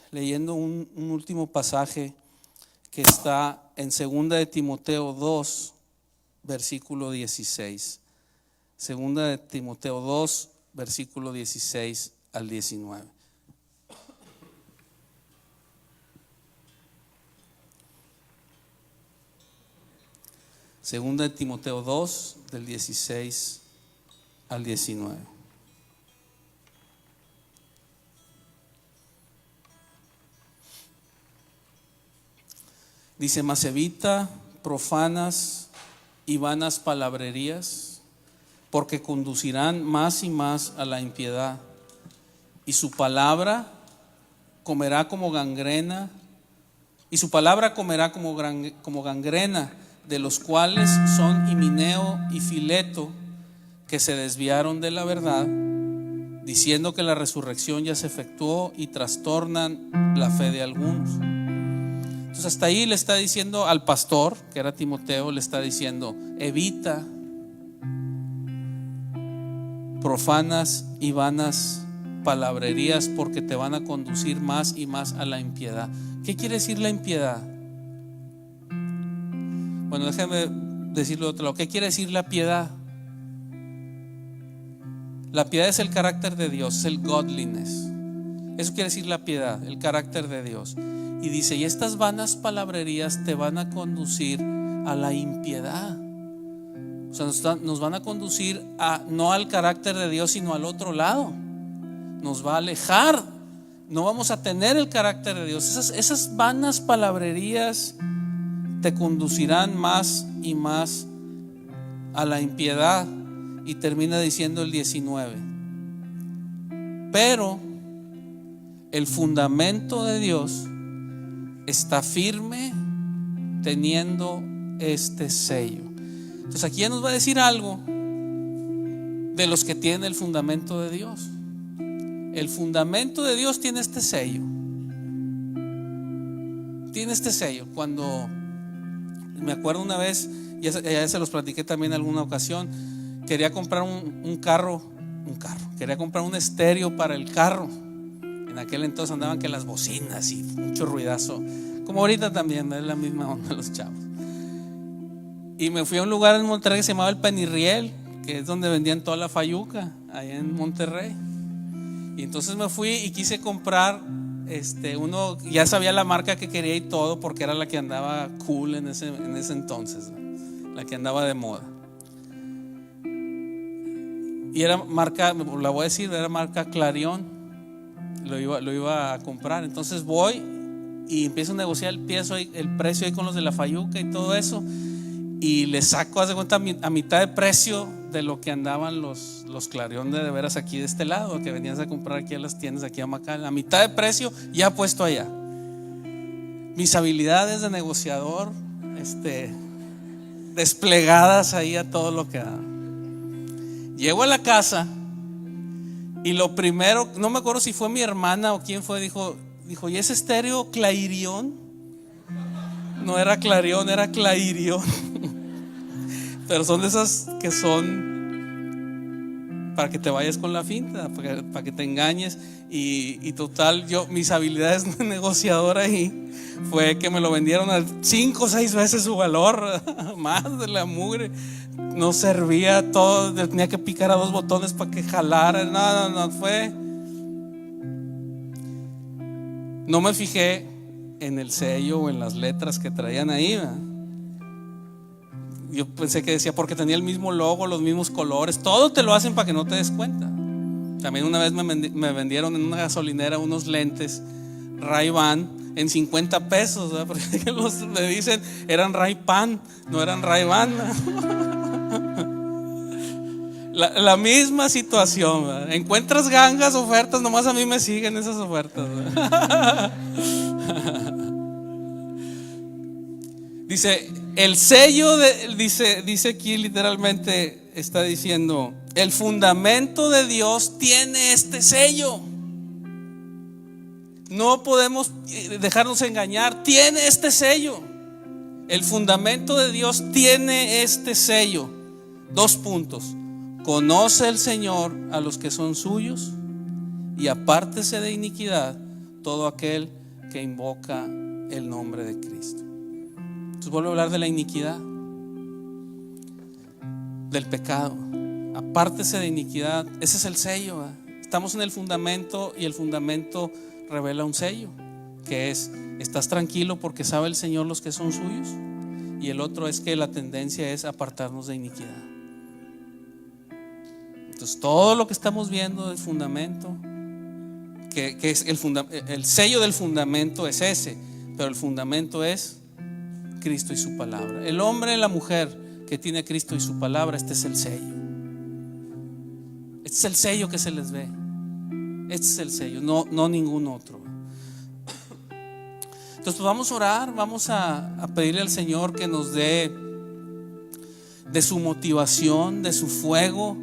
leyendo un último pasaje que está en 2 de Timoteo 2, versículo 16. 2 de Timoteo 2, versículo 16 al 19. Segunda de Timoteo 2, del 16 al 19. Dice: mas evita profanas y vanas palabrerías, porque conducirán más y más a la impiedad, y su palabra comerá como gangrena, como gangrena, de los cuales son Himeneo y Fileto, que se desviaron de la verdad, diciendo que la resurrección ya se efectuó, y trastornan la fe de algunos. Entonces hasta ahí le está diciendo al pastor, que era Timoteo, le está diciendo: evita profanas y vanas palabrerías, porque te van a conducir más y más a la impiedad. ¿Qué quiere decir la impiedad? Bueno, déjame decirlo de otro lado. ¿Qué quiere decir la piedad? La piedad es el carácter de Dios, es el godliness. Eso quiere decir la piedad, el carácter de Dios. Y dice: y estas vanas palabrerías te van a conducir a la impiedad. O sea, nos van a conducir no al carácter de Dios, sino al otro lado. Nos va a alejar. No vamos a tener el carácter de Dios. Esas vanas palabrerías te conducirán más y más a la impiedad. Y termina diciendo el 19: pero el fundamento de Dios está firme, teniendo este sello. Entonces aquí ya nos va a decir algo de los que tienen el fundamento de Dios. El fundamento de Dios tiene este sello. Tiene este sello. Cuando me acuerdo una vez, ya se los platiqué también en alguna ocasión, quería comprar un carro. Quería comprar un estéreo para el carro. En aquel entonces andaban que las bocinas y mucho ruidazo, como ahorita también, es la misma onda los chavos. Y me fui a un lugar en Monterrey que se llamaba el Penirriel, que es donde vendían toda la fayuca, allá en Monterrey. Y entonces me fui y quise comprar uno, ya sabía la marca que quería y todo, porque era la que andaba cool en ese entonces, ¿no? La que andaba de moda. Y era marca, la voy a decir, era marca Clarion. Lo iba a comprar. Entonces voy y empiezo a negociar el precio ahí con los de la fayuca y todo eso, y le saco, haz de cuenta, a mitad de precio de lo que andaban los Clarion de veras aquí de este lado, que venías a comprar aquí a las tiendas aquí a Macal, a mitad de precio ya puesto allá. Mis habilidades de negociador desplegadas ahí a todo lo que da. Llego a la casa y lo primero, no me acuerdo si fue mi hermana o quién fue, dijo: ¿y ese estéreo Clarion? No era Clarion, era Clarion. Pero son de esas que son para que te vayas con la finta, para que te engañes. Y total, mis habilidades de negociador ahí fue que me lo vendieron a 5 o 6 veces su valor, más de la mugre. No servía todo, tenía que picar a 2 botones para que jalara. No fue. No me fijé en el sello o en las letras que traían ahí, ¿verdad? Yo pensé que decía porque tenía el mismo logo, los mismos colores. Todo te lo hacen para que no te des cuenta. También una vez me vendieron en una gasolinera unos lentes Ray-Ban en 50 pesos, ¿verdad? Porque me dicen eran Ray-Pan, no eran Ray-Ban. La misma situación, ¿verdad? Encuentras gangas, ofertas, nomás a mí me siguen esas ofertas, ¿verdad? Dice, el sello dice aquí literalmente, está diciendo, el fundamento de Dios tiene este sello. No podemos dejarnos engañar, tiene este sello. El fundamento de Dios tiene este sello. 2 puntos. Conoce el Señor a los que son suyos y apártese de iniquidad todo aquel que invoca el nombre de Cristo. Entonces vuelvo a hablar de la iniquidad, del pecado. Apártese de iniquidad. Ese es el sello, ¿verdad? Estamos en el fundamento y el fundamento revela un sello, que es: estás tranquilo porque sabe el Señor los que son suyos. Y el otro es que la tendencia es apartarnos de iniquidad. Entonces todo lo que estamos viendo del fundamento, que es el sello del fundamento es ese, pero el fundamento es Cristo y su palabra. El hombre y la mujer que tiene Cristo y su palabra, este es el sello. Este es el sello que se les ve. Este es el sello, no ningún otro. Entonces pues vamos a orar, vamos a pedirle al Señor que nos dé de su motivación, de su fuego,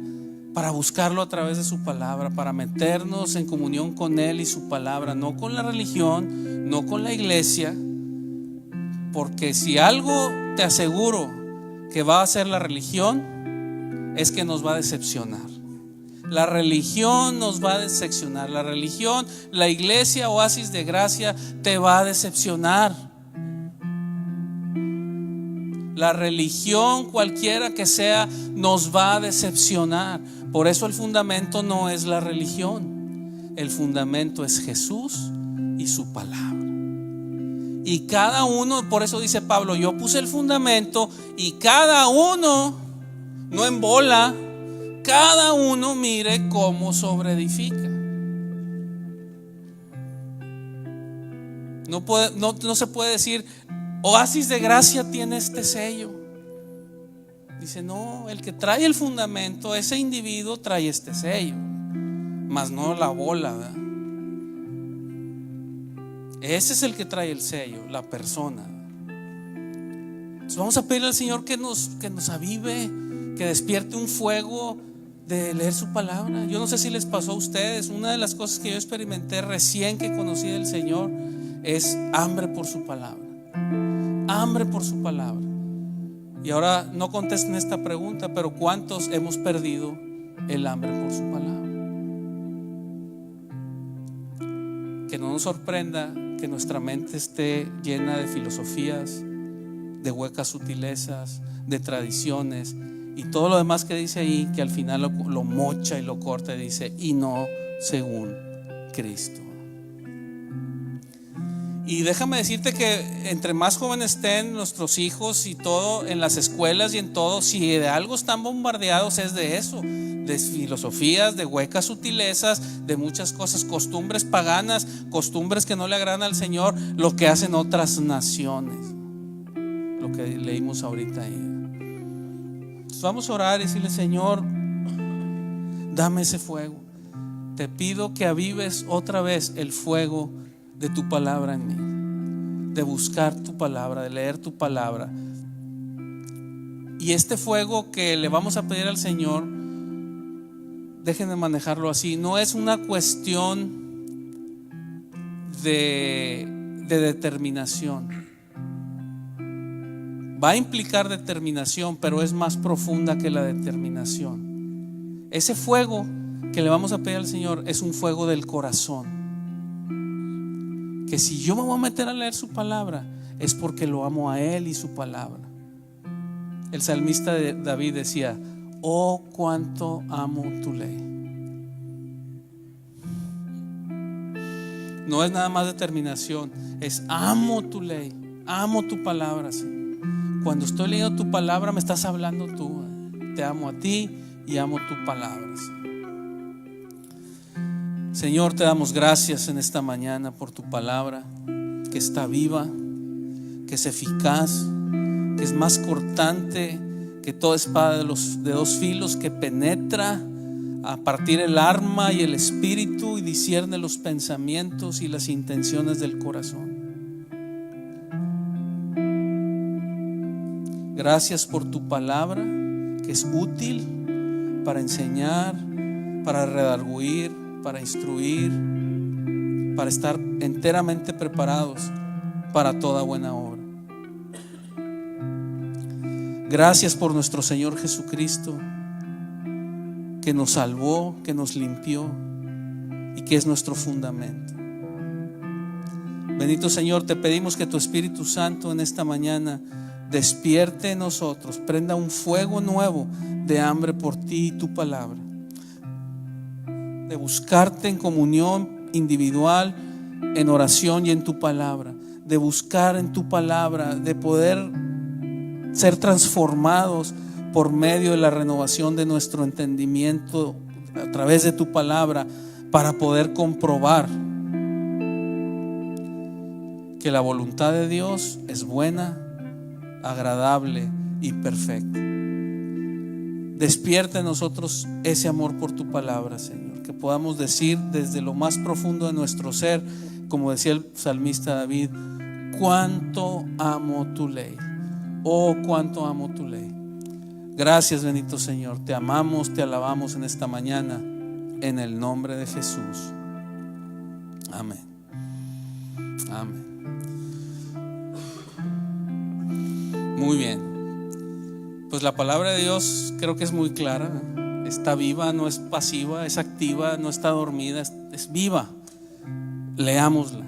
para buscarlo a través de su palabra, para meternos en comunión con Él y su palabra, no con la religión, no con la iglesia. Porque si algo te aseguro que va a hacer la religión, es que nos va a decepcionar. La religión nos va a decepcionar. La religión, la iglesia Oasis de Gracia te va a decepcionar. La religión, cualquiera que sea, nos va a decepcionar. Por eso el fundamento no es la religión. El fundamento es Jesús y su palabra. Y cada uno, por eso dice Pablo, yo puse el fundamento y cada uno, no en bola, cada uno mire cómo sobreedifica. No se puede decir Oasis de Gracia tiene este sello. Dice, no, el que trae el fundamento, ese individuo trae este sello, mas no la bola, ¿verdad? Ese es el que trae el sello, la persona. Entonces vamos a pedirle al Señor que nos avive, que despierte un fuego de leer su palabra. Yo no sé si les pasó a ustedes, una de las cosas que yo experimenté recién que conocí del Señor es hambre por su palabra. Hambre por su palabra. Y ahora no contesten esta pregunta, pero ¿cuántos hemos perdido el hambre por su palabra? Que no nos sorprenda que nuestra mente esté llena de filosofías, de huecas sutilezas, de tradiciones y todo lo demás que dice ahí, que al final lo mocha y lo corta y dice, y no según Cristo. Y déjame decirte que entre más jóvenes estén nuestros hijos y todo, en las escuelas y en todo, si de algo están bombardeados es de eso, de filosofías, de huecas sutilezas, de muchas cosas, costumbres paganas, costumbres que no le agradan al Señor, lo que hacen otras naciones, lo que leímos ahorita ahí. Entonces vamos a orar y decirle, Señor, dame ese fuego. Te pido que avives otra vez el fuego de tu palabra en mí, de buscar tu palabra, de leer tu palabra. Y este fuego que le vamos a pedir al Señor, déjenme manejarlo así, no es una cuestión de determinación. Va a implicar determinación, pero es más profunda que la determinación. Ese fuego que le vamos a pedir al Señor es un fuego del corazón. Que si yo me voy a meter a leer su palabra, es porque lo amo a Él y su palabra. El salmista de David decía, oh, cuánto amo tu ley. No es nada más determinación, es amo tu ley, amo tu palabra, Señor. Cuando estoy leyendo tu palabra me estás hablando tú. Te amo a ti y amo tu palabra, Señor. Señor, te damos gracias en esta mañana por tu palabra, que está viva, que es eficaz, que es más cortante que toda espada de dos filos, que penetra a partir el alma y el espíritu y discierne los pensamientos y las intenciones del corazón. Gracias por tu palabra, que es útil para enseñar, para redarguir, para instruir, para estar enteramente preparados para toda buena obra. Gracias por nuestro Señor Jesucristo, que nos salvó, que nos limpió y que es nuestro fundamento. Bendito Señor, te pedimos que tu Espíritu Santo en esta mañana despierte en nosotros, prenda un fuego nuevo de hambre por ti y tu palabra, de buscarte en comunión individual, en oración y en tu palabra, de buscar en tu palabra, de poder ser transformados por medio de la renovación de nuestro entendimiento a través de tu palabra, para poder comprobar que la voluntad de Dios es buena, agradable y perfecta. Despierta en nosotros ese amor por tu palabra, Señor, que podamos decir desde lo más profundo de nuestro ser, como decía el salmista David: cuánto amo tu ley, oh cuánto amo tu ley. Gracias, bendito Señor, te amamos, te alabamos en esta mañana, en el nombre de Jesús. Amén. Amén. Muy bien. Pues la palabra de Dios creo que es muy clara. Está viva, no es pasiva, es activa, no está dormida, es viva. Leámosla,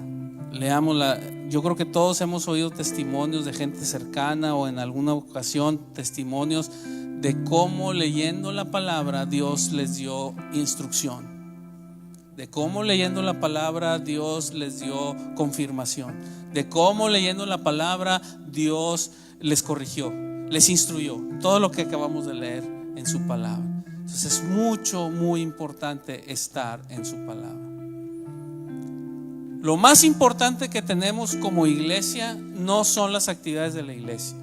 leámosla. Yo creo que todos hemos oído testimonios de gente cercana o en alguna ocasión testimonios de cómo leyendo la palabra Dios les dio instrucción, de cómo leyendo la palabra Dios les dio confirmación, de cómo leyendo la palabra Dios les corrigió, les instruyó, todo lo que acabamos de leer en su palabra. Entonces es muy importante estar en su palabra. Lo más importante que tenemos como iglesia no son las actividades de la iglesia,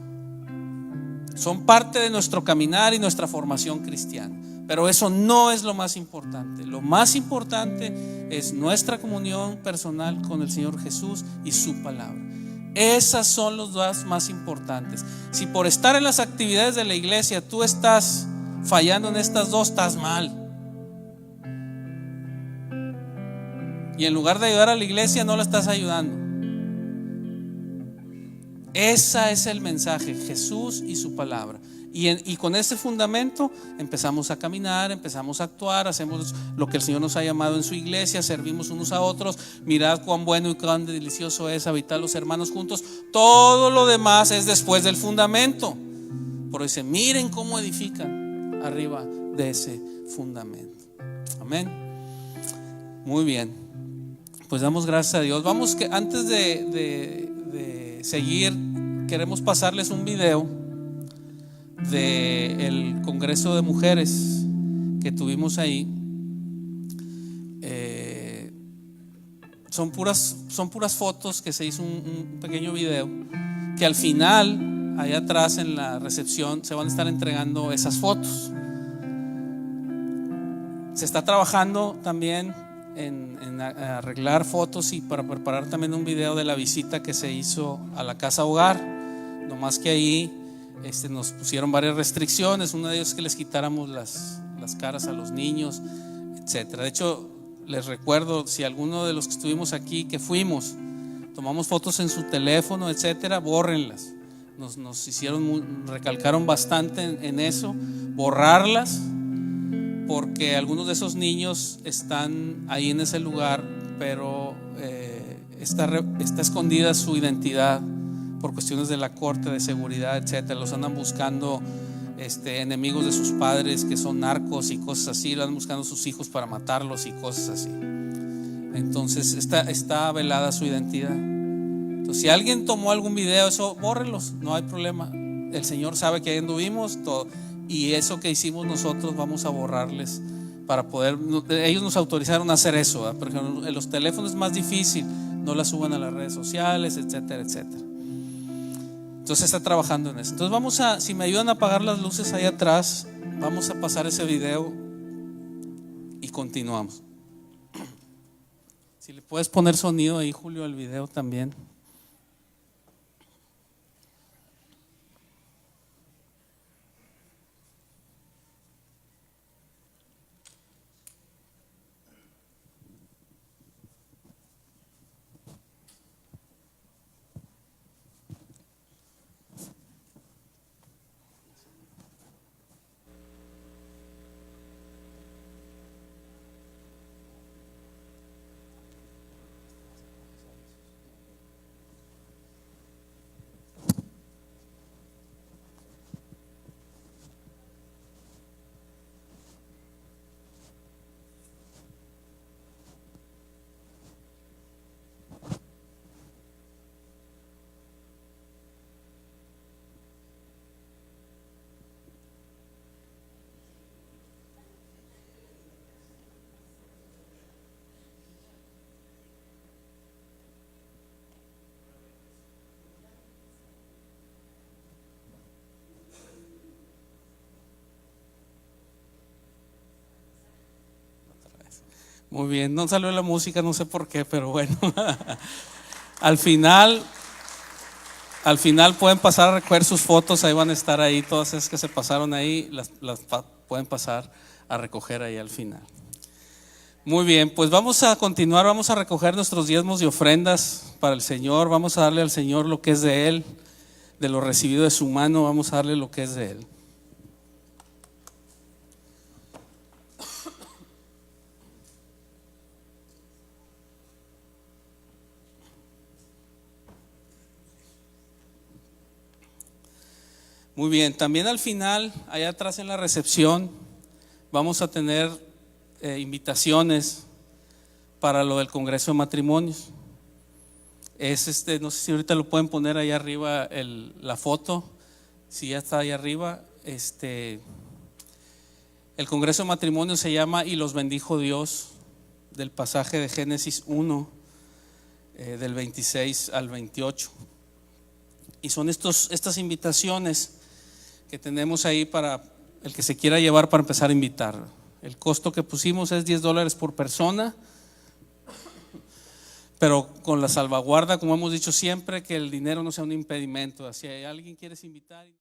son parte de nuestro caminar y nuestra formación cristiana, pero eso no es lo más importante. Lo más importante es nuestra comunión personal con el Señor Jesús y su palabra. Esas son los dos más importantes. Si por estar en las actividades de la iglesia tú estás fallando en estas dos, estás mal. Y en lugar de ayudar a la iglesia, no la estás ayudando. Ese es el mensaje, Jesús y su palabra. Y con ese fundamento empezamos a caminar, empezamos a actuar, hacemos lo que el Señor nos ha llamado en su iglesia, servimos unos a otros. Mirad cuán bueno y cuán delicioso es habitar los hermanos juntos. Todo lo demás es después del fundamento. Por eso dice, miren cómo edifican arriba de ese fundamento. Amén. Muy bien. Pues damos gracias a Dios. Vamos, que antes de seguir, queremos pasarles un video del Congreso de Mujeres que tuvimos ahí. Son puras fotos que se hizo un pequeño video, que al final, allá atrás en la recepción, se van a estar entregando esas fotos. Se está trabajando también en arreglar fotos y para preparar también un video de la visita que se hizo a la casa hogar. No más que ahí nos pusieron varias restricciones. Una de ellas es que les quitáramos las caras a los niños, etcétera. De hecho, les recuerdo, si alguno de los que estuvimos aquí, que fuimos, tomamos fotos en su teléfono, etcétera, bórrenlas. Nos recalcaron bastante en eso, borrarlas, porque algunos de esos niños están ahí en ese lugar, pero está escondida su identidad por cuestiones de la corte, de seguridad, etcétera. Los andan buscando enemigos de sus padres que son narcos y cosas así, lo andan buscando a sus hijos para matarlos y cosas así. Entonces está velada su identidad. Entonces, si alguien tomó algún video, eso bórrelos, no hay problema. El Señor sabe que ahí anduvimos todo, y eso que hicimos nosotros vamos a borrarles para poder. Ellos nos autorizaron a hacer eso, ¿verdad? Porque en los teléfonos es más difícil, no la suban a las redes sociales, etcétera, etcétera. Entonces está trabajando en eso. Entonces si me ayudan a apagar las luces ahí atrás, vamos a pasar ese video y continuamos. Si le puedes poner sonido ahí, Julio, al video también. Muy bien, no salió la música, no sé por qué, pero bueno. Al final pueden pasar a recoger sus fotos, ahí van a estar ahí, todas esas que se pasaron ahí, las pueden pasar a recoger ahí al final. Muy bien, pues vamos a continuar, vamos a recoger nuestros diezmos y ofrendas para el Señor, vamos a darle al Señor lo que es de Él, de lo recibido de su mano, vamos a darle lo que es de Él. Muy bien, también al final, allá atrás en la recepción, vamos a tener invitaciones para lo del Congreso de Matrimonios. No sé si ahorita lo pueden poner ahí arriba la foto, si ya está ahí arriba. El Congreso de Matrimonios se llama "Y los bendijo Dios", del pasaje de Génesis 1, del 26 al 28. Y son estas invitaciones que tenemos ahí para el que se quiera llevar para empezar a invitar. El costo que pusimos es $10 por persona, pero con la salvaguarda, como hemos dicho siempre, que el dinero no sea un impedimento. Si alguien quiere invitar